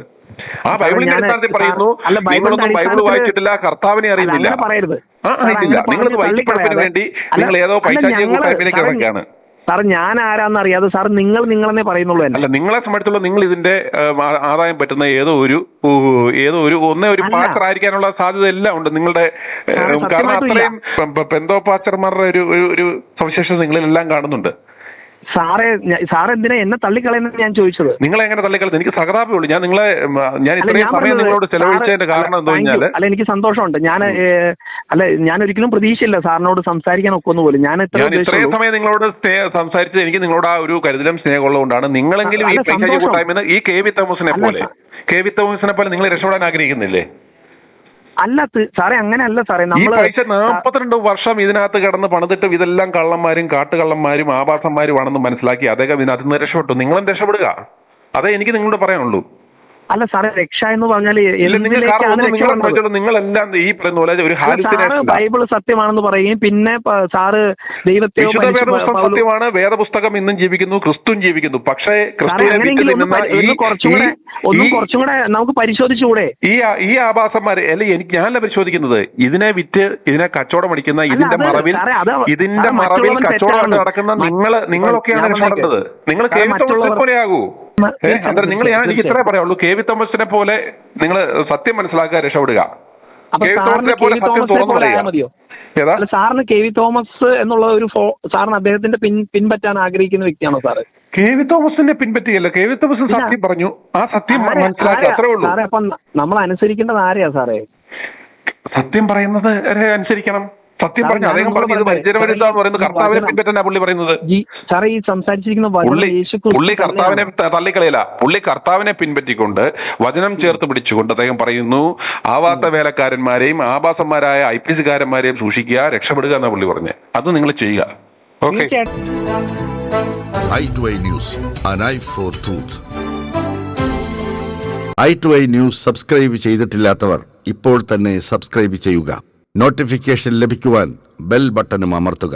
ആ ബൈബിളിന്റെ അടിസ്ഥാനത്തിൽ പറയുന്നു, നിങ്ങളൊന്നും ബൈബിൾ വായിച്ചിട്ടില്ല, കർത്താവിനെ അറിയുന്നില്ല. അറിയില്ല, നിങ്ങളത് വയറ്റിപ്പഴപ്പിന് വേണ്ടി നിങ്ങൾ ഏതോ പൈശാചിക കൂട്ടായ്മയിലേക്ക് ഇറക്കുകയാണ്. സാർ, ഞാൻ ആരാന്ന് അറിയാതെ സാർ നിങ്ങളെന്നേ പറയുന്നുള്ളൂ. അല്ല, നിങ്ങളെ സംബന്ധിച്ചുള്ള നിങ്ങൾ ഇതിന്റെ ആദായം പറ്റുന്ന ഏതോ ഒരു പാസ്റ്റർ ആയിരിക്കാനുള്ള സാധ്യത എല്ലാം ഉണ്ട് നിങ്ങളുടെ. കാരണം അത്രയും പെന്തോ പാസ്റ്റർമാരുടെ ഒരു സവിശേഷത നിങ്ങളിലെല്ലാം കാണുന്നുണ്ട്. സാർ എന്തിനാ എന്നെ തള്ളിക്കളയുന്നത് ഞാൻ ചോദിച്ചത്? നിങ്ങളെ എങ്ങനെ തള്ളിക്കളയുന്നത്? എനിക്ക് സഹതാപമുള്ളൂ. ഞാൻ ഇത്രയും സമയം നിങ്ങളോട് ചെലവഴിച്ചതിന്റെ കാരണം എന്താ വെച്ചാൽ, അല്ല, എനിക്ക് സന്തോഷമുണ്ട്. ഞാൻ ഒരിക്കലും പ്രതീക്ഷയില്ല സാറിനോട് സംസാരിക്കാൻ ഒക്കുന്നു പോലും. ഞാൻ ഇത്രയും സമയം നിങ്ങളോട് സംസാരിച്ചത് എനിക്ക് നിങ്ങളോട് ആ ഒരു കരുതലും സ്നേഹമുള്ളതുകൊണ്ടാണ്. നിങ്ങളെങ്കിലും ഈ പൈശാചിക കൂട്ടായ്മ ഈ കെ വി തോമസിനെ പോലെ നിങ്ങൾ രക്ഷപ്പെടാൻ ആഗ്രഹിക്കുന്നില്ലേ? അല്ല സാറേ, അങ്ങനെയല്ല സാറേ. ഈ പൈസ 42 വർഷം ഇതിനകത്ത് കിടന്ന് പണിതിട്ട് ഇതെല്ലാം കള്ളന്മാരും കാട്ടുകള്ളന്മാരും ആഭാസന്മാരുമാണെന്ന് മനസ്സിലാക്കി അദ്ദേഹം ഇതിനകത്ത് നിന്ന് രക്ഷപ്പെട്ടു. നിങ്ങളും രക്ഷപ്പെടുക, അതേ എനിക്ക് നിങ്ങളോട് പറയാനുള്ളൂ. അല്ല സാറേ, രക്ഷ എന്ന് പറഞ്ഞാൽ നിങ്ങളെല്ലാം ഈ പറയുന്ന പോലെ ഒരു ബൈബിൾ സത്യമാണെന്ന് പറയുകയും പിന്നെ സാറ് ദൈവത്തെ സത്യമാണ്, വേദപുസ്തകം ഇന്നും ജീവിക്കുന്നു, ക്രിസ്തുവും ജീവിക്കുന്നു. പക്ഷേ കുറച്ചും കൂടെ നമുക്ക് പരിശോധിച്ചുകൂടെ? ഈ ആഭാസന്മാര് ഞാനല്ല പരിശോധിക്കുന്നത്. ഇതിനെ വിറ്റ് ഇതിനെ കച്ചവടം അടിക്കുന്ന ഇതിന്റെ മറവിൽ കച്ചവടം നടക്കുന്ന നിങ്ങളൊക്കെയാണ് രക്ഷപ്പെടേണ്ടത്. നിങ്ങൾ പോലെയാകൂ. എനിക്ക് ഇത്രേ പറയാനുള്ളൂ, കെ വി തോമസിനെ പോലെ നിങ്ങൾ സത്യം മനസ്സിലാക്കുക, രക്ഷപ്പെടുക. സാറിന് കെ വി തോമസ് എന്നുള്ള ഒരു സാറിന് അദ്ദേഹത്തിന്റെ പിൻപറ്റാൻ ആഗ്രഹിക്കുന്ന വ്യക്തിയാണോ സാറ്? കെ വി തോമസിനെ പിൻപറ്റിയല്ലോ, കെ വി തോമസ് സത്യം പറഞ്ഞു, ആ സത്യം മനസ്സിലാക്കി, അത്രേ ഉള്ളൂ. സാറേ, അപ്പം നമ്മൾ അനുസരിക്കേണ്ടത് ആരെയാ സാറേ? സത്യം പറയുന്നത് അനുസരിക്കണം. സത്യം പറഞ്ഞു അദ്ദേഹം പറഞ്ഞു ഇത് വൈദ്യരവിരുദ്ധാന്ന് പറയുന്നത്, കർത്താവിനെ പിൻപറ്റാനാ പുള്ളി പറയുന്നത്. സാറേ, ഈ സംസാരിച്ചിരിക്കുന്ന പുള്ളി കർത്താവിനെ തള്ളിക്കളയില്ല, പുള്ളി കർത്താവിനെ പിൻപറ്റിക്കൊണ്ട് വചനം ചേർത്ത് പിടിച്ചുകൊണ്ട് അദ്ദേഹം പറയുന്നു, ആവാത്ത വേലക്കാരന്മാരെയും ആഭാസന്മാരായ ഐപിസിക്കാരന്മാരെയും സൂക്ഷിക്കുക, രക്ഷപ്പെടുക എന്നാ പുള്ളി പറഞ്ഞത്. അത് നിങ്ങൾ ചെയ്യുക. Okay. i2i News, an eye for truth. i2i News subscribe ചെയ്തിട്ടില്ലാത്തവർ ഇപ്പോൾ തന്നെ സബ്സ്ക്രൈബ് ചെയ്യുക. നോട്ടിഫിക്കേഷൻ ലഭിക്കുവാൻ ബെൽ ബട്ടണും അമർത്തുക.